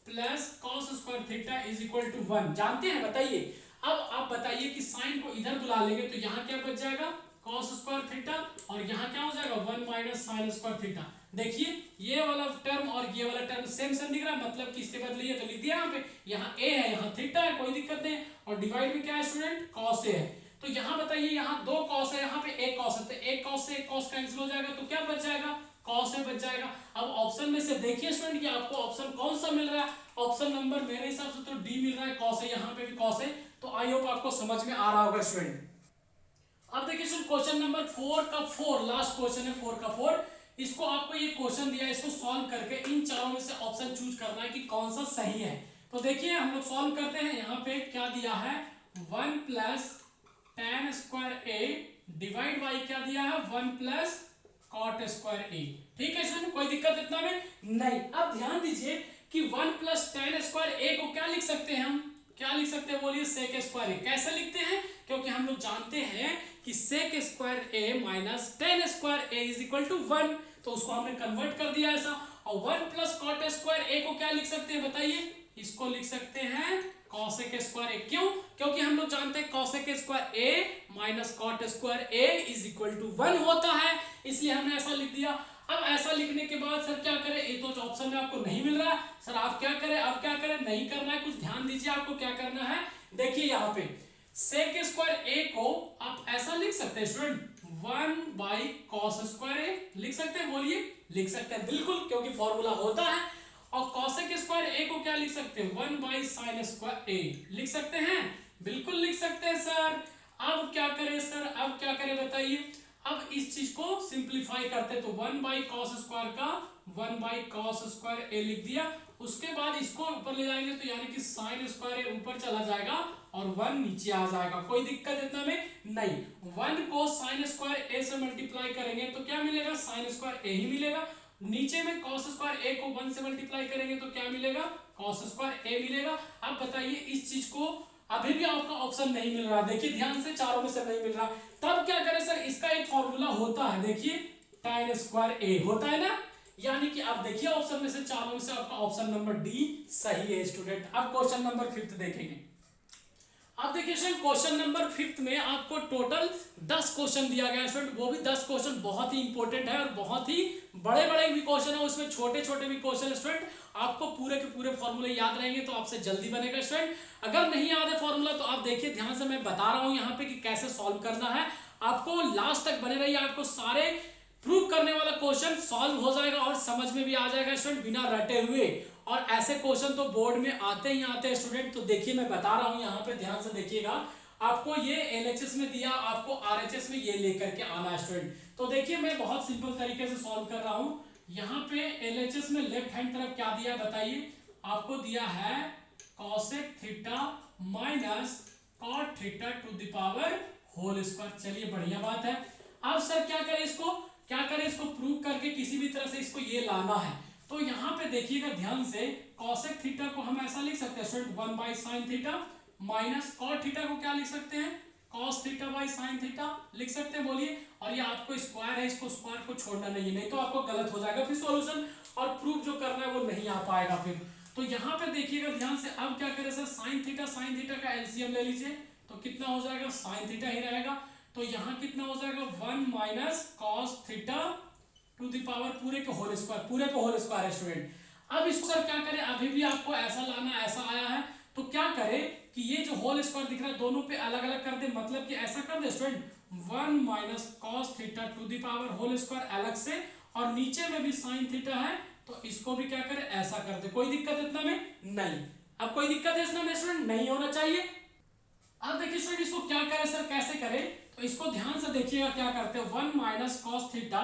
plus cos square theta is equal to 1, जानते हैं, बताइए। अब आप बताइए कि साइन को इधर बुला लेंगे तो यहाँ क्या बच जाएगा, कॉस स्क्वायर थीटा, और यहाँ क्या हो जाएगा 1 माइनस साइन स्क्वायर थीटा। देखिए ये वाला टर्म और ये वाला टर्म सेम सेम दिख रहा है, मतलब कि इसके बदले तो लिख दिया यहाँ पे, यहाँ a है यहाँ थीटा है, कोई दिक्कत नहीं। और डिवाइड में क्या है स्टूडेंट, कॉस ए है। तो यहाँ बताइए, यहाँ 2 कॉस है, यहाँ पे एक कॉस है, तो एक कॉस से एक कॉस कैंसिल हो जाएगा, तो क्या बच जाएगा, कॉस ए बच जाएगा। अब ऑप्शन में से देखिए स्टूडेंट कि आपको ऑप्शन कौन सा मिल रहा है। ऑप्शन नंबर मेरे हिसाब से तो डी मिल रहा है, कॉस ए, यहाँ पे भी कॉस ए। तो आई होप आपको समझ में आ रहा होगा स्टूडेंट। अब देखिए क्वेश्चन नंबर 4 का 4 लास्ट क्वेश्चन है, 4 का 4। इसको आपको ये क्वेश्चन दिया है, इसको सॉल्व करके इन चारों में से ऑप्शन चूज करना है कि कौन सा सही है। तो देखिए हम लोग सॉल्व करते हैं। यहाँ पे क्या दिया है, 1 plus tan square A divide by क्या दिया है, 1 प्लस कॉट स्क्वायर ए। ठीक है स्टूडेंट, कोई दिक्कत इतना में नहीं। अब ध्यान दीजिए कि 1 प्लस tan स्क्वायर ए को क्या लिख सकते हैं हम, क्या लिख सकते हैं बोलिए, सेक स्क्वायर ए। कैसे लिखते हैं, क्योंकि हम लोग जानते हैं कि sec square A minus tan square A is equal to 1, तो उसको हमने कन्वर्ट कर दिया ऐसा। और 1 प्लस कॉट स्क्वायर ए को क्या लिख सकते हैं बताइए, इसको लिख सकते हैं कॉसेक स्क्वायर ए। क्यों, क्योंकि हम लोग जानते हैं cosec square A minus cot square A is equal to 1 होता है, इसलिए हमने ऐसा लिख दिया। अब ऐसा लिखने के बाद सर क्या करें, ये तो ऑप्शन में आपको नहीं मिल रहा है, सर आप क्या करें, अब क्या करें, नहीं करना है कुछ, ध्यान दीजिए आपको क्या करना है। देखिए यहाँ पे सेक स्क्वायर ए को आप ऐसा लिख सकते हैं स्टूडेंट, 1 बाई कॉस स्क्वायर ए लिख सकते हैं, बोलिए लिख सकते हैं बिल्कुल, क्योंकि फॉर्मूला होता है। और कॉसेक स्क्वायर ए को क्या लिख सकते हैं, 1 बाई साइन स्क्वायर ए लिख सकते हैं, बिल्कुल लिख सकते हैं सर। अब क्या करें सर, अब क्या करें बताइए। अब इस चीज को सिंप्लीफाई करते तो 1 बाई कॉस स्क्वायर का 1 बाई कॉस स्क्वायर ए लिख दिया। उसके बाद इसको ऊपर ले जाएंगे तो यानी कि साइन स्क्वायर ए ऊपर चला जाएगा और 1 नीचे आ जाएगा, कोई दिक्कत इतना में नहीं। 1 को साइन स्क्वायर ए से मल्टीप्लाई करेंगे तो क्या मिलेगा, साइन स्क्वायर ए ही मिलेगा। नीचे में कॉस स्क्वायर ए को 1 से मल्टीप्लाई करेंगे तो क्या मिलेगा, कॉस स्क्वायर ए मिलेगा। अब बताइए इस चीज को अभी भी आपका ऑप्शन नहीं मिल रहा, देखिए ध्यान से, चारों में से नहीं मिल रहा, तब क्या करें सर, इसका एक फॉर्मूला होता है, देखिए tan स्क्वायर ए होता है ना, यानी कि आप देखिए ऑप्शन में से चारों में से आपका ऑप्शन नंबर डी सही है स्टूडेंट। अब क्वेश्चन नंबर 5 देखेंगे। अब देखिए क्वेश्चन नंबर 5 में आपको टोटल 10 क्वेश्चन दिया गया है स्टूडेंट, वो भी 10 क्वेश्चन बहुत ही इंपॉर्टेंट है और बहुत ही बड़े बड़े भी क्वेश्चन है, उसमें छोटे छोटे भी क्वेश्चन स्टूडेंट। आपको पूरे के पूरे फॉर्मूले याद रहेंगे तो आपसे जल्दी बनेगा स्टूडेंट। अगर नहीं याद है फॉर्मूला तो आप देखिए ध्यान से, मैं बता रहा हूं यहाँ पे कि कैसे सॉल्व करना है। आपको लास्ट तक बने रहिए, आपको सारे प्रूव करने वाला क्वेश्चन सॉल्व हो जाएगा और समझ में भी आ जाएगा स्टूडेंट, बिना रटे हुए। और ऐसे क्वेश्चन तो बोर्ड में आते ही आते हैं स्टूडेंट। तो देखिए मैं बता रहा हूं यहाँ पे, ध्यान से देखिएगा। आपको ये एलएचएस में दिया, आपको आरएचएस में ये लेकर के आना है स्टूडेंट। तो देखिए मैं बहुत सिंपल तरीके से सॉल्व कर रहा हूं। यहाँ पे एलएचएस में लेफ्ट हैंड तरफ क्या दिया बताइए, आपको दिया है cosec theta minus cot theta to the power whole square. चलिए बढ़िया बात है। अब सर क्या करें इसको, क्या करें इसको प्रूव करके किसी भी तरह से इसको ये लाना है। तो यहाँ पे देखिएगा ध्यान से, कॉसेक थीटा को हम ऐसा लिख सकते हैं student, 1 by sine theta minus cot theta को क्या लिख सकते हैं, cos theta by sine theta लिख सकते हैं, बोलिए। और ये आपको स्क्वायर है, इसको स्क्वायर को छोड़ना नहीं है, नहीं तो आपको गलत हो जाएगा फिर सॉल्यूशन, और प्रूफ जो करना है वो नहीं आ पाएगा फिर। तो यहाँ पे देखिएगा ध्यान से, अब क्या करें सर, साइन थीटा का एलसीएम ले लीजिए, तो कितना हो जाएगा, साइन थीटा ही रहेगा। तो यहाँ कितना हो जाएगा, 1 minus cos theta to the power पूरे के होल स्क्वायर, पूरे के होल स्क्वायर है स्टूडेंट। अब इसको सर क्या करें, अभी भी आपको ऐसा लाना, ऐसा आया है तो क्या करें कि ये जो होल स्क्वायर दिख रहा है दोनों पे अलग अलग कर दे, मतलब कि ऐसा कर दे student, 1 minus cos theta to the power whole square अलग से, और नीचे में भी साइन थीटा है तो इसको भी क्या करें, ऐसा कर दे। कोई दिक्कत इतना में नहीं। अब कोई दिक्कत है इसमें स्टूडेंट, नहीं होना चाहिए। अब देखिए स्टूडेंट इसको क्या करें सर, कैसे करें, तो इसको ध्यान से देखिएगा क्या करते हैं, 1 minus cos theta,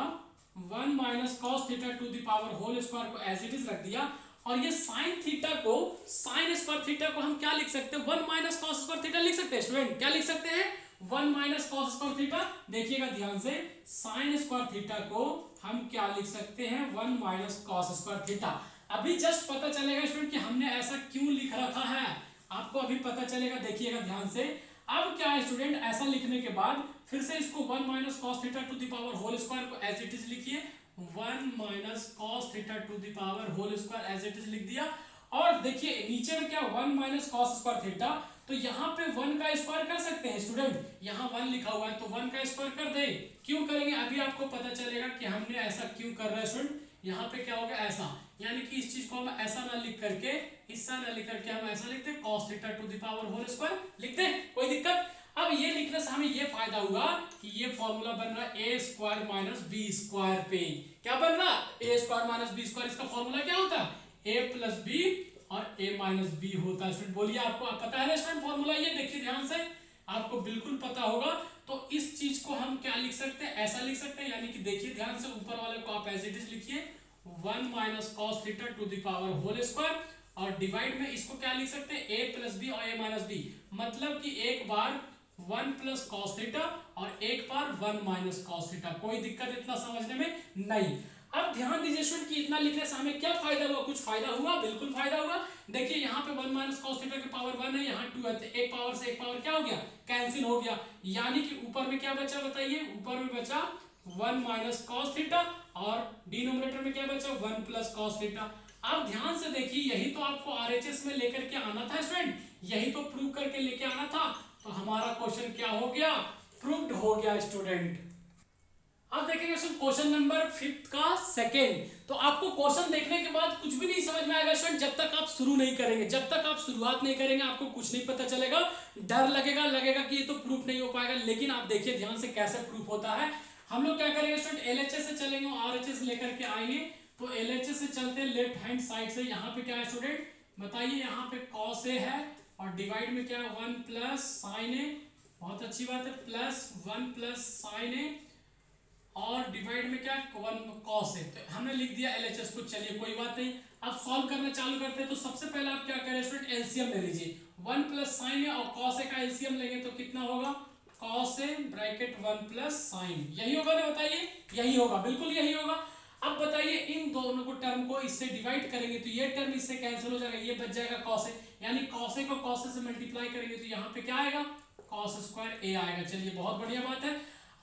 1 minus cos theta to the power whole square को एज इट इज रख दिया, और ये साइन थीटा को, साइन स्क्वायर थीटा को हम क्या लिख सकते हैं, 1 माइनस कॉस स्क्वायर थीटा लिख सकते हैं स्टूडेंट, क्या लिख सकते हैं, 1 माइनस कॉस स्क्वायर थीटा। देखिएगा ध्यान से, साइन स्क्वायर थीटा को हम क्या लिख सकते हैं, 1 माइनस कॉस स्क्वायर थीटा। अभी जस्ट पता चलेगा स्टूडेंट कि हमने ऐसा क्यों लिख रखा है, आपको अभी पता चलेगा, देखिएगा ध्यान से। अब क्या है स्टूडेंट, ऐसा लिखने के बाद फिर से इसको 1 minus cos theta to the power whole square को एज इट इज लिखिए, 1 minus cos theta to the power whole square as it is लिख दिया। और देखिए नीचे में क्या, 1 माइनस कॉस स्क्वायर थीटा, तो यहाँ पे 1 का स्क्वायर कर सकते हैं स्टूडेंट, यहाँ 1 लिखा हुआ है तो 1 का स्क्वायर कर दे। क्यों करेंगे, अभी आपको पता चलेगा कि हमने ऐसा क्यों कर रहे हैं स्टूडेंट। यहाँ पे क्या होगा, ऐसा, यानी कि इस चीज को हम ऐसा ना लिख करके, हिस्सा ना लिख करके हम ऐसा लिखते, cos theta to the power whole square लिखते, कोई दिक्कत। अब ये लिखने से हमें ये फायदा हुआ कि ये फॉर्मूला बन रहा है a square minus B square पे, क्या बन रहा, a square minus B square, इसका फॉर्मूला क्या होता है, a प्लस बी और a माइनस बी होता है स्टूडेंट। बोलिए आपको पता है ना स्टूडेंट फॉर्मूला, ये देखिए ध्यान से, आपको बिल्कुल पता होगा। तो इस चीज को हम क्या लिख सकते हैं, ऐसा लिख सकते हैं, यानी कि देखिए ध्यान से, ऊपर वाले को आप एज इट इज लिखिए, 1 minus cos theta to the power whole square, और डिवाइड में इसको क्या लिख सकते हैं, a प्लस बी और a माइनस बी, मतलब कि एक बार 1 प्लस कॉस थीटा और एक बार 1 माइनस कॉस थीटा। कोई दिक्कत इतना समझने में नहीं। अब ध्यान दीजिए स्टूडेंट कि इतना लिखने से हमें क्या फायदा हुआ, कुछ फायदा हुआ, बिल्कुल फायदा हुआ। देखिए यहाँ पे 1 माइनस कॉस थीटा की पावर 1 है, यहाँ 2 है, तो एक पावर से एक पावर क्या हो गया, कैंसिल हो गया, यानी कि ऊपर में क्या बचा, बताइए, ऊपर में बचा 1 माइनस कॉस थीटा, और डिनोमिनेटर में क्या बचा, 1 प्लस कॉस थीटा। अब ध्यान से देखिए, यही तो आपको आरएचएस में लेकर के आना था स्टूडेंट, यही तो प्रूव करके लेके आना था, तो हमारा क्वेश्चन क्या हो गया, प्रूव्ड हो गया स्टूडेंट। अब देखेंगे क्वेश्चन नंबर 5 का सेकेंड। तो आपको क्वेश्चन देखने के बाद कुछ भी नहीं समझ में आएगा स्टूडेंट, जब तक आप शुरू नहीं करेंगे, जब तक आप शुरुआत नहीं करेंगे आपको कुछ नहीं पता चलेगा, डर लगेगा, लगेगा कि ये तो प्रूफ नहीं हो पाएगा। लेकिन आप देखिए ध्यान से कैसे प्रूफ होता है। हम लोग क्या करेंगे स्टूडेंट, एलएचएस से चलेंगे और आरएचएस लेकर के आएंगे। तो एलएचएस से चलते हैं लेफ्ट हैंड साइड से, यहाँ पे क्या है स्टूडेंट, बताइए, यहाँ पे कॉस ए है, और डिवाइड में क्या है, 1 प्लस साइन ए, बहुत अच्छी बात है, प्लस 1 प्लस साइन ए, और डिवाइड में क्या, 1 कॉस है। तो हमने लिख दिया एलएचएस को, चलिए कोई बात नहीं। अब सॉल्व करना चालू करते हैं। तो सबसे पहले आप क्या करें स्टूडेंट, एलसीएम ले लीजिए, 1 प्लस साइन है और कॉस ए का एलसीएम लेंगे तो कितना होगा, cos A bracket 1 plus sign, यही होगा ना, बताइए, यही होगा, बिल्कुल यही होगा। अब बताइए, इन दोनों को टर्म को इससे डिवाइड करेंगे तो ये टर्म इससे कैंसिल हो जाएगा, ये बच जाएगा कॉस ए, यानी कॉस ए को कॉस ए से मल्टीप्लाई करेंगे तो यहाँ पे क्या आएगा, कॉस स्क्वायर ए आएगा। चलिए बहुत बढ़िया बात है।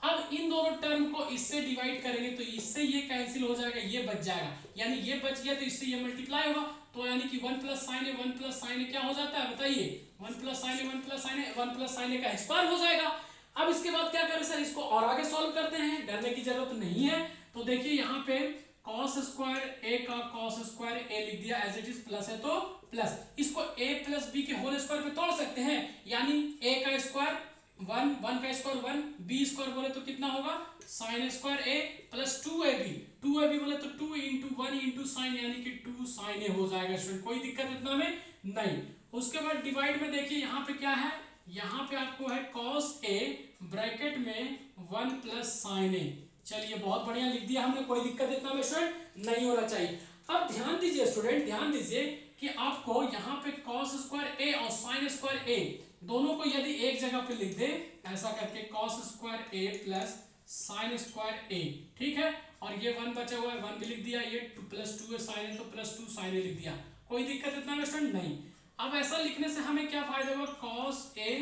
अब इन दोनों टर्म को इससे डिवाइड करेंगे तो इससे ये कैंसिल हो जाएगा, ये बच जाएगा, यानी ये बच गया तो इससे ये मल्टीप्लाई होगा, तो यानी कि 1 प्लस साइन ए, 1 प्लस साइन ए क्या हो जाता है, बताइए, 1 plus sine A, 1 plus sine A, 1 plus sine A का स्क्वायर हो जाएगा। अब इसके बाद क्या करें सर, इसको और आगे सॉल्व करते हैं, डरने की जरूरत नहीं है। तो देखिए यहाँ पे कॉस स्क्वायर ए का कॉस स्क्वायर ए लिख दिया एज इट इज, प्लस है तो प्लस, इसको ए प्लस बी के होल स्क्वायर पे तोड़ सकते हैं, यानी ए का स्क्वायर 1, 1 का स्क्वायर 1, बी स्क्वायर बोले तो कितना होगा, sign square A plus 2ab, 2ab बोले तो 2 इंटू 1 इंटू साइन, यानी कि 2 साइन ए हो जाएगा स्टूडेंट, कोई दिक्कत इतना में नहीं। उसके बाद डिवाइड में देखिए यहाँ पे क्या है, यहाँ पे आपको है कॉस ए ब्रैकेट में 1 प्लस साइन ए। चलिए बहुत बढ़िया लिख दिया हमने, कोई दिक्कत इतना में स्टूडेंट नहीं होना चाहिए। अब ध्यान दीजिए स्टूडेंट, ध्यान दीजिए कि आपको यहाँ पे कॉस स्क्वायर ए और साइन स्क्वायर ए दोनों को यदि एक जगह पे लिख दे, ऐसा करके cos square A plus sign square ए, ठीक है, और ये 1 बचा हुआ है, 1 भी लिख दिया, ये 2 प्लस 2 है साइन है तो प्लस 2 साइन ए लिख दिया, कोई दिक्कत इतना में स्टूडेंट नहीं। अब ऐसा लिखने से हमें क्या फायदा हुआ, कॉस ए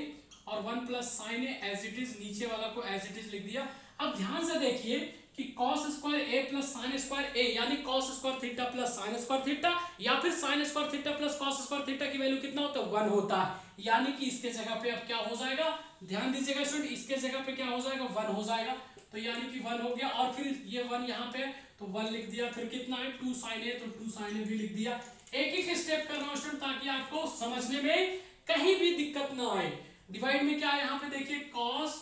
और 1 plus sine A as it is, नीचे वाला को एज इट इज लिख दिया। अब ध्यान से देखिए कि cos square a plus sine square a, यानी cos square theta plus sign square theta, या फिर sign square theta plus cos square theta की वैल्यू कितना होता है 1 होता है, यानी कि इसके जगह पे अब क्या हो जाएगा, ध्यान दीजिएगा स्टूडेंट, इसके जगह पे क्या हो जाएगा 1 हो जाएगा, तो यानी कि 1 हो गया, और फिर ये 1 यहाँ पे तो 1 लिख दिया, फिर कितना है 2 sin a, तो 2 sin a भी लिख दिया। एक एक स्टेप कर रहा हूं स्टूडेंट ताकि आपको समझने में कहीं भी दिक्कत ना आए। डिवाइड में क्या है यहाँ पे देखिए cos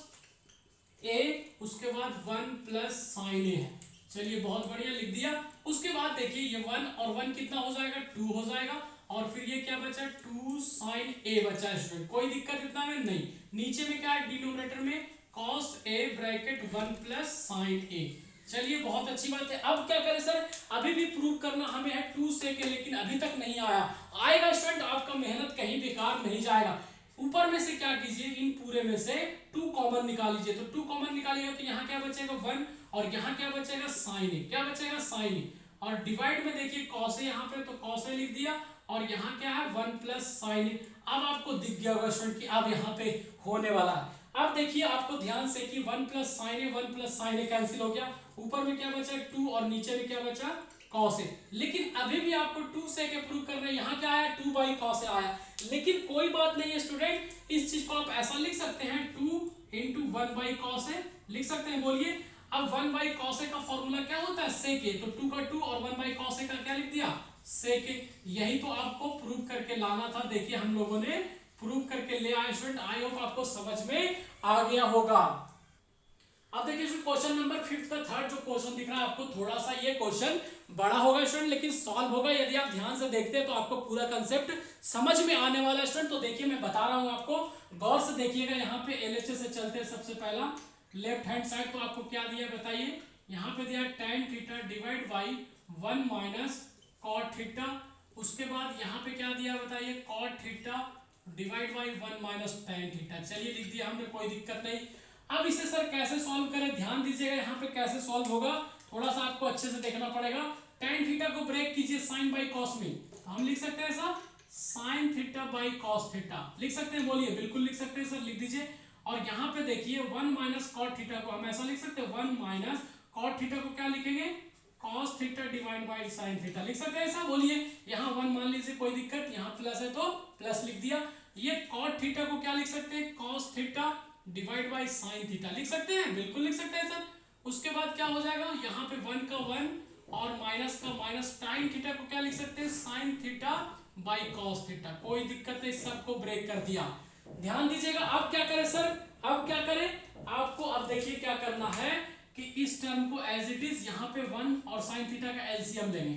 a, उसके बाद 1 प्लस साइन ए है, चलिए बहुत बढ़िया लिख दिया। उसके बाद देखिए ये 1 और 1 कितना हो जाएगा 2 हो जाएगा, और फिर ये क्या बचा 2 sin a बचा है स्टूडेंट, कोई दिक्कत इतना में नहीं। नीचे में क्या है डिनोमिनेटर में cos a bracket 1 plus sign a, चलिए बहुत अच्छी बात है। अब क्या करें सर, अभी भी प्रूव करना हमें है 2 sec, लेकिन अभी तक नहीं आया, आएगा स्टूडेंट, आपका मेहनत कहीं बेकार नहीं जाएगा। ऊपर में से क्या कीजिए, इन पूरे में से 2 कॉमन निकाल लीजिए, तो 2 कॉमन निकालिएगा तो यहाँ क्या बचेगा 1, और यहाँ क्या बचेगा साइन ए, क्या बचेगा साइन ए, और डिवाइड में देखिए cos ए यहाँ पे, तो cos ए लिख दिया, और यहाँ क्या है 1 प्लस साइन ए। अब आपको दिख गया होगा स्टूडेंट कि अब यहाँ पे होने वाला है। अब देखिए आपको ध्यान से कि 1 प्लस साइन ए, 1 प्लस साइन ए कैंसिल हो गया, ऊपर में क्या बचा 2 और नीचे में क्या बचा cos ए। लेकिन अभी भी आपको 2 से के प्रूव करना है, यहाँ क्या आया 2 बाई cos ए आया, लेकिन कोई बात नहीं है स्टूडेंट, इस चीज को आप ऐसा लिख सकते हैं 2 इंटू 1 बाई cos ए लिख सकते हैं, बोलिए। अब 1 बाई cos ए का फॉर्मूला क्या होता है sec ए, तो 2 का 2 और 1 बाई cos ए का क्या लिख दिया sec ए, यही तो आपको प्रूव करके लाना था। देखिए हम लोगों ने प्रूव करके ले आए स्टूडेंट, आई होप आपको समझ में आ गया होगा। अब देखिए क्वेश्चन नंबर 5 का थर्ड जो क्वेश्चन दिख रहा है आपको, थोड़ा सा ये क्वेश्चन बड़ा होगा स्टूडेंट, लेकिन सॉल्व होगा यदि आप ध्यान से देखते हैं तो आपको पूरा कंसेप्ट समझ में आने वाला है स्टूडेंट। तो देखिए मैं बता रहा हूं आपको, गौर से देखिएगा, यहाँ पे LHS से चलते हैं। सबसे पहला लेफ्ट हैंड साइड, तो आपको क्या दिया बताइए, यहाँ पे दिया tan theta divide by 1 minus cot theta, उसके बाद यहाँ पे क्या दिया बताइए cot theta divide by 1 minus tan theta, चलिए लिख दिया हमने, कोई दिक्कत नहीं। अब इसे सर कैसे सॉल्व करें, ध्यान दीजिएगा यहाँ पे कैसे सॉल्व होगा, थोड़ा सा आपको अच्छे से देखना पड़ेगा। tan थीटा को ब्रेक कीजिए sin बाई cos में, तो हम लिख सकते हैं ऐसा sin theta by cos theta, लिख सकते हैं, बोलिए बिल्कुल लिख सकते हैं सर, लिख दीजिए। और यहाँ पे देखिए 1 माइनस cot थीटा को हम ऐसा लिख सकते हैं, 1 माइनस cot थीटा को क्या लिखेंगे cos theta divide by sin theta, लिख सकते हैं ऐसा, बोलिए। यहाँ 1 मान लीजिए, कोई दिक्कत, यहाँ प्लस है तो प्लस लिख दिया। ये cot थीटा को क्या लिख सकते हैं cos theta divide by sine theta, लिख सकते हैं, बिल्कुल लिख सकते हैं सर। उसके बाद क्या हो जाएगा, यहाँ पे 1 का 1 और माइनस का माइनस, टाइन थीटा को क्या लिख सकते हैं sign theta by cos theta, कोई दिक्कत नहीं, सबको ब्रेक कर दिया। ध्यान दीजिएगा, अब क्या करें सर, अब क्या करें, आपको अब देखिए क्या करना है कि इस टर्म को एज इट इज यहाँ पे 1 और साइन थीटा का एलसीएम लेंगे,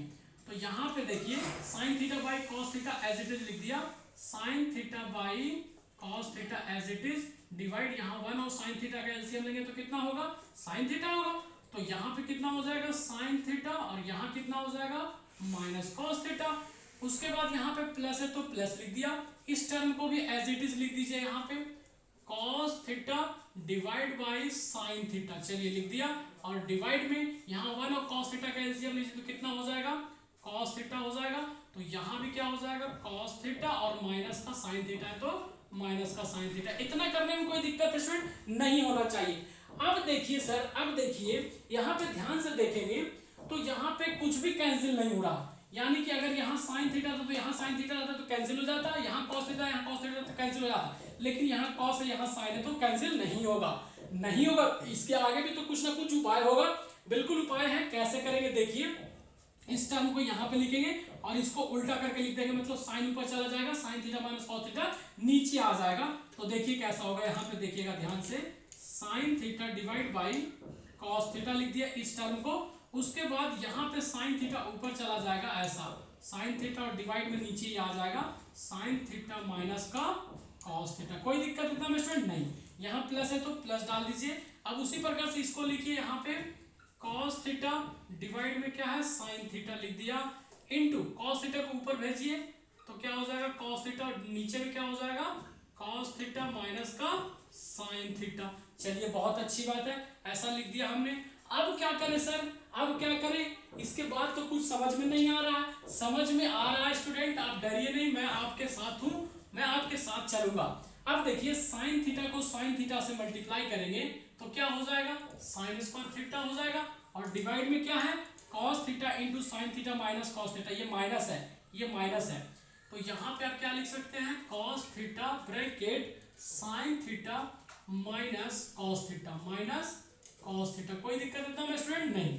तो यहाँ पे देखिए sine theta by cos theta as it is लिख दिया, sine theta by cos theta as it is divide, यहाँ 1 और साइन थीटा का एलसीएम लेंगे तो कितना होगा साइन थीटा होगा, तो यहाँ पे कितना हो जाएगा साइन थीटा, और यहाँ कितना हो जाएगा माइनस कॉस थीटा। उसके बाद यहाँ पे प्लस है तो प्लस लिख दिया, इस टर्म को भी एज इट इज लिख दीजिए यहाँ पे cos theta divide by sine theta, चलिए लिख दिया। और डिवाइड में यहाँ 1 और कॉस थीटा का एलसीएम लीजिए तो कितना हो जाएगा कॉस थीटा हो जाएगा, तो यहाँ भी क्या हो जाएगा कॉस थीटा, और माइनस का साइन थीटा है तो माइनस का साइन थीटा। इतना करने में कोई दिक्कत स्टूडेंट नहीं होना चाहिए। अब देखिए सर, अब देखिए यहाँ पे ध्यान से देखेंगे तो यहाँ पे कुछ भी कैंसिल नहीं हो रहा, यानी कि अगर यहाँ साइन थीटा था तो यहाँ साइन थीटा रहता तो कैंसिल हो जाता, यहाँ कॉस थीटा यहाँ कॉस थीटा तो कैंसिल हो जाता, लेकिन यहाँ कॉस है यहाँ साइन है तो कैंसिल नहीं होगा, नहीं होगा। इसके आगे भी तो कुछ ना कुछ उपाय होगा, बिल्कुल उपाय है, कैसे करेंगे देखिए। इस टर्म को यहाँ पे लिखेंगे और इसको उल्टा करके लिख देंगे, मतलब साइन ऊपर चला जाएगा, sign theta minus cos theta नीचे आ जाएगा। तो देखिए कैसा होगा, यहाँ पे देखिएगा ध्यान से, sine theta divide by cos theta लिख दिया इस टर्म को। उसके बाद यहाँ पे साइन थीटा ऊपर चला जाएगा ऐसा, साइन थीटा और डिवाइड में नीचे ही आ जाएगा साइन थीटा माइनस का कॉस थीटा, कोई दिक्कत इतना में स्टूडेंट नहीं। यहाँ प्लस है तो प्लस डाल दीजिए। अब उसी प्रकार से इसको लिखिए, यहाँ पे cos थीटा डिवाइड में क्या है साइन थीटा लिख दिया, इनटू cos थीटा को ऊपर भेजिए तो क्या हो जाएगा cos थीटा, और नीचे में क्या हो जाएगा cos थीटा माइनस का साइन थीटा। चलिए बहुत अच्छी बात है, ऐसा लिख दिया हमने। अब क्या करें सर, अब क्या करें, इसके बाद तो कुछ समझ में नहीं आ रहा है, समझ में आ रहा है स्टूडेंट, आप डरिए नहीं, मैं आपके साथ हूं, मैं आपके साथ चलूंगा। अब देखिए साइन थीटा को साइन थीटा से मल्टीप्लाई करेंगे तो क्या हो जाएगा साइन स्क्वायर थीटा हो जाएगा, और डिवाइड में क्या है cos theta into sine theta minus cos theta, ये माइनस है, ये माइनस है, तो यहाँ पे आप क्या लिख सकते हैं cos theta bracket sign theta minus cos theta minus cos theta. कोई दिक्कत है ना स्टूडेंट? नहीं।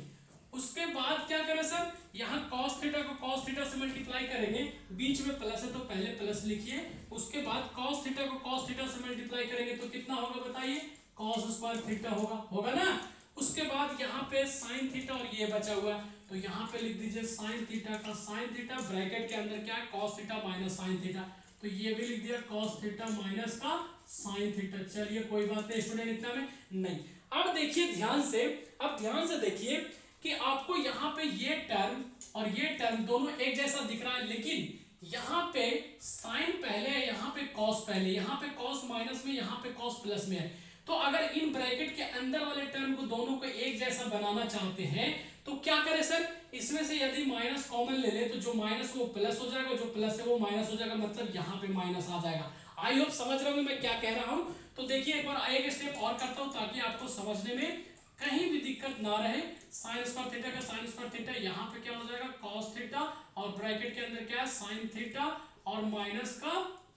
उसके बाद क्या करें सर, यहाँ cos थीटा को cos थीटा से मल्टीप्लाई करेंगे, बीच में प्लस है तो पहले प्लस लिखिए, उसके बाद cos थीटा को cos थीटा से मल्टीप्लाई करेंगे तो कितना होगा बताइए, cos स्क्वायर थीटा होगा, होगा ना। उसके बाद यहाँ पे साइन थीटा और ये बचा हुआ है, तो यहाँ पे लिख दीजिए साइन थीटा का साइन थीटा ब्रैकेट के अंदर क्या है cos theta minus sine theta, तो ये भी लिख दिया cos थीटा माइनस का साइन थीटा। चलिए कोई बात नहीं स्टूडेंट, इतना में नहीं। अब देखिए ध्यान से, अब ध्यान से देखिए कि आपको यहाँ पे ये टर्म और ये टर्म दोनों एक जैसा दिख रहा है, लेकिन यहाँ पे साइन पहले है, यहाँ पे cos पहले, यहाँ पे cos माइनस में, यहाँ पे cos प्लस में है। तो अगर इन ब्रैकेट के अंदर वाले टर्म को दोनों को एक जैसा बनाना चाहते हैं तो क्या करें सर, इसमें से यदि माइनस कॉमन ले ले तो जो माइनस वो प्लस हो जाएगा, जो प्लस है वो माइनस हो जाएगा, मतलब यहाँ पे माइनस आ जाएगा। आई होप समझ रहे हो मैं क्या कह रहा हूँ। तो देखिए एक बार एक स्टेप और करता हूँ ताकि आपको समझने में कहीं भी दिक्कत ना रहे। साइन स्क्वायर थीटा का साइन स्क्वायर थीटा, यहाँ पे क्या हो जाएगा cos थीटा और ब्रैकेट के अंदर क्या है साइन थीटा और माइनस का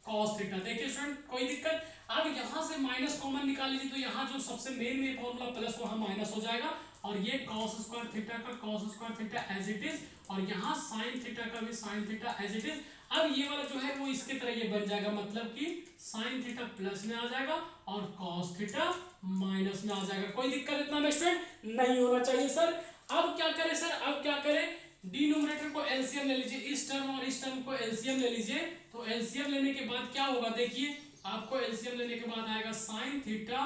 cos थीटा। देखिए स्टूडेंट कोई दिक्कत। अब यहाँ से माइनस कॉमन निकाल लीजिए तो यहाँ जो सबसे मेन में फॉर्मूला प्लस वहाँ माइनस हो जाएगा, और ये cos स्क्वायर थीटा का cos square theta as it is, और यहाँ साइन थीटा का भी sine theta as it is. अब ये वाला जो है वो इसके तरह ये बन जाएगा, मतलब कि साइन थीटा प्लस में आ जाएगा और cos थीटा माइनस में आ जाएगा। कोई दिक्कत इतना में स्टूडेंट नहीं होना चाहिए सर। अब क्या करें सर, अब क्या करें, डिनोमिनेटर को एलसीएम ले लीजिए, इस टर्म और इस टर्म को एलसीएम ले लीजिए। तो एलसीएम लेने के बाद क्या होगा, देखिए आपको एलसीएम लेने के बाद आएगा साइन थीटा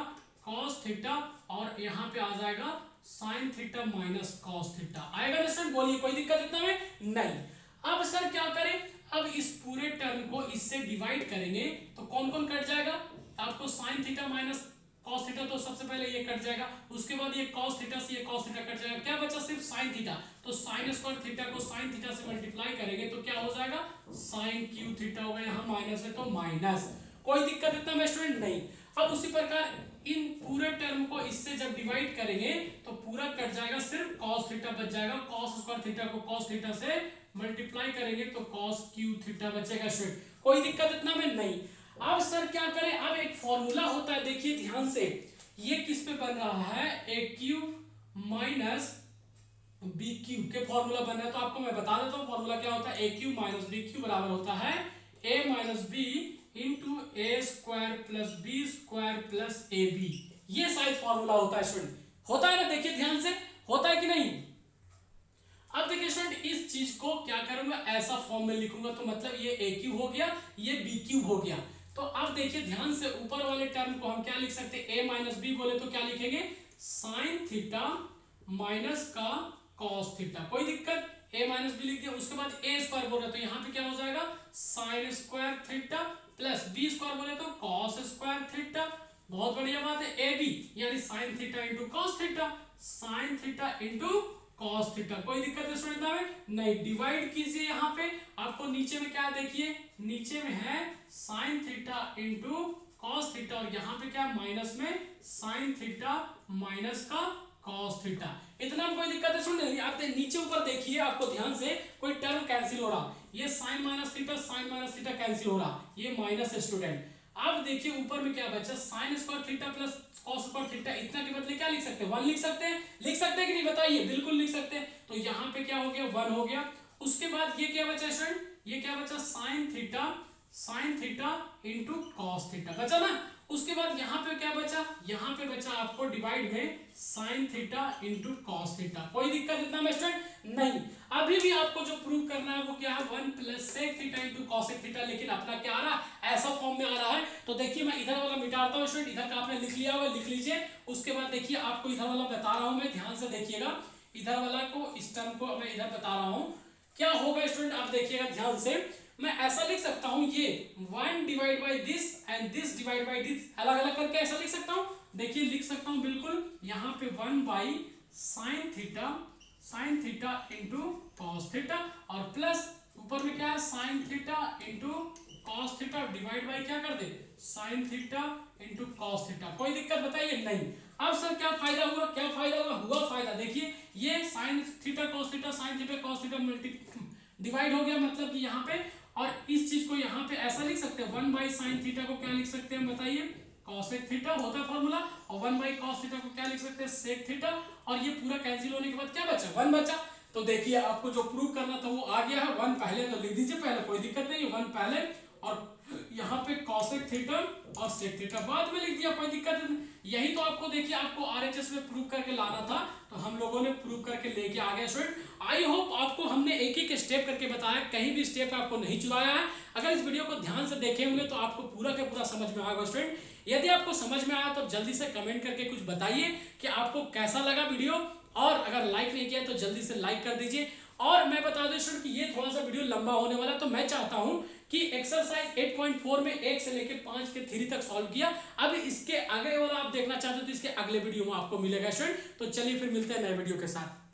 cos थीटा और यहाँ पे आ जाएगा sign theta minus cos theta आएगा ना सर, बोलिए कोई दिक्कत इतना में नहीं। अब सर क्या करें, अब इस पूरे टर्म को इससे डिवाइड करेंगे तो कौन कौन कट जाएगा, आपको sign theta minus cos theta तो सबसे पहले ये कट जाएगा, उसके बाद ये cos थीटा से ये cos थीटा कट जाएगा, क्या बचा सिर्फ sin थीटा। तो sin स्क्वायर थीटा को sin थीटा से मल्टीप्लाई करेंगे तो क्या हो जाएगा sin क्यू थीटा होगा, यहाँ माइनस है तो माइनस। कोई दिक्कत इतना में स्टूडेंट नहीं। अब उसी प्रकार इन पूरे टर्म को इससे जब डिवाइड करेंगे तो पूरा कट जाएगा, सिर्फ cos थीटा बच जाएगा, cos स्क्वायर थीटा को cos थीटा से मल्टीप्लाई करेंगे तो cos क्यू थीटा बचेगा स्टूडेंट। कोई दिक्कत इतना में नहीं। अब सर क्या करें, अब एक फॉर्मूला होता है, देखिए ध्यान से, ये किस पे बन रहा है, A cube minus B cube के फॉर्मूला बन रहा है। तो आपको मैं बता देता हूँ फॉर्मूला क्या होता है, A cube minus B cube बराबर होता है A minus B into A square plus B square plus A B. ये शायद फॉर्मूला होता है स्टूडेंट, होता है ना, देखिए ध्यान से, होता है कि नहीं। अब देखिए स्टूडेंट इस चीज को क्या करूंगा, ऐसा फॉर्म में लिखूंगा तो मतलब ये ए क्यूब हो गया, ये बी क्यूब हो गया। तो अब देखिए ध्यान से, ऊपर वाले टर्म को हम क्या लिख सकते हैं, ए माइनस बी बोले तो क्या लिखेंगे साइन थीटा माइनस का कॉस थीटा। कोई दिक्कत, ए माइनस बी लिख दिया, उसके बाद ए स्क्वायर बोल रहे तो यहाँ पे क्या हो जाएगा sine square theta plus B square बोले तो कॉस स्क्वायर थीटा। बहुत बढ़िया बात है, ए बी यानी sine theta into cos theta, sine theta into cos theta. कोई दिक्कत है स्टूडेंट में नहीं। डिवाइड कीजिए, यहाँ पे आपको नीचे में क्या देखिए, नीचे में है sin theta into cos theta और यहाँ पे क्या माइनस में sin थीटा माइनस का cos थीटा। इतना में कोई दिक्कत है स्टूडेंट। आप नीचे ऊपर देखिए, आपको ध्यान से कोई टर्म कैंसिल हो रहा, ये sin माइनस थीटा कैंसिल हो रहा, ये माइनस है स्टूडेंट। अब देखिए ऊपर में क्या बचा, sign square theta plus cos square theta, इतना के बदले क्या लिख सकते हैं 1 लिख सकते हैं, लिख सकते हैं कि नहीं बताइए, बिल्कुल लिख सकते हैं। तो यहाँ पे क्या हो गया 1 हो गया। उसके बाद ये क्या बचा स्टूडेंट, ये क्या बचा sign theta into cos theta बचा ना। उसके बाद यहाँ पे क्या बचा, यहाँ पे बचा आपको डिवाइड में sign theta into cos theta. कोई दिक्कत इतना में स्टूडेंट नहीं। अभी भी आपको जो प्रूव करना है वो क्या है 1 plus sec theta into cosec theta, लेकिन अपना क्या आ रहा है ऐसा फॉर्म में आ रहा है। तो देखिए मैं इधर वाला मिटाता हूँ स्टूडेंट, इधर का आपने लिख लिया होगा, लिख लीजिए। उसके बाद देखिए आपको इधर वाला बता रहा हूँ मैं, ध्यान से देखिएगा, इधर वाला को इस टर्म को मैं इधर बता रहा हूँ क्या होगा स्टूडेंट, आप देखिएगा ध्यान से। मैं ऐसा लिख सकता हूँ, ये 1 divide by this and this divide by this, अलग अलग करके ऐसा लिख सकता हूँ। देखिए लिख सकता हूँ बिल्कुल, यहाँ पे 1 by sine theta into cos theta और प्लस ऊपर में क्या है sine theta into cos theta divide by क्या कर दे sine theta into cos theta. कोई दिक्कत बताइए नहीं। अब सर क्या फायदा हुआ, क्या फायदा हुआ फायदा देखिए, ये sine theta cos theta sine theta cos theta divide हो गया, मतलब कि यहाँ पे, और इस चीज को यहाँ पे ऐसा लिख सकते हैं, 1/sin थीटा को क्या लिख सकते हैं बताइए, कॉसेक थीटा होता है फॉर्मूला, और 1/cos थीटा को क्या लिख सकते हैं, सेक थीटा, और ये पूरा कैंसिल होने के बाद क्या बचा, 1 बचा। तो देखिए आपको जो प्रूव करना था वो आ गया है, 1 पहले तो लिख दीजिए, पहले कोई दिक्कत नहीं है, 1 पहले, और यहाँ पे कॉसेक थीटा और सेक थीटा बाद में लिख दिया, कोई दिक्कत नहीं। यही तो आपको देखिए आपको आरएचएस में प्रूव करके लाना था, तो हम लोगों ने प्रूव करके लेके आ गए स्टूडेंट। आई होप आपको हमने एक एक स्टेप करके बताया, कहीं भी स्टेप आपको नहीं चुराया है। अगर इस वीडियो को ध्यान से देखे होंगे तो आपको पूरा का पूरा समझ में आएगा स्टूडेंट। यदि आपको समझ में आया तो जल्दी से कमेंट करके कुछ बताइए कि आपको कैसा लगा वीडियो, और अगर लाइक नहीं किया तो जल्दी से लाइक कर दीजिए। और मैं बता दूं स्टूडेंट कि ये थोड़ा सा वीडियो लंबा होने वाला है, तो मैं चाहता हूं कि एक्सरसाइज 8.4 में 1 से लेकर 5 के 3 तक सॉल्व किया, अब इसके आगे वाला आप देखना चाहते हो तो इसके अगले वीडियो में आपको मिलेगा स्टूडेंट। तो चलिए फिर मिलते हैं नए वीडियो के साथ।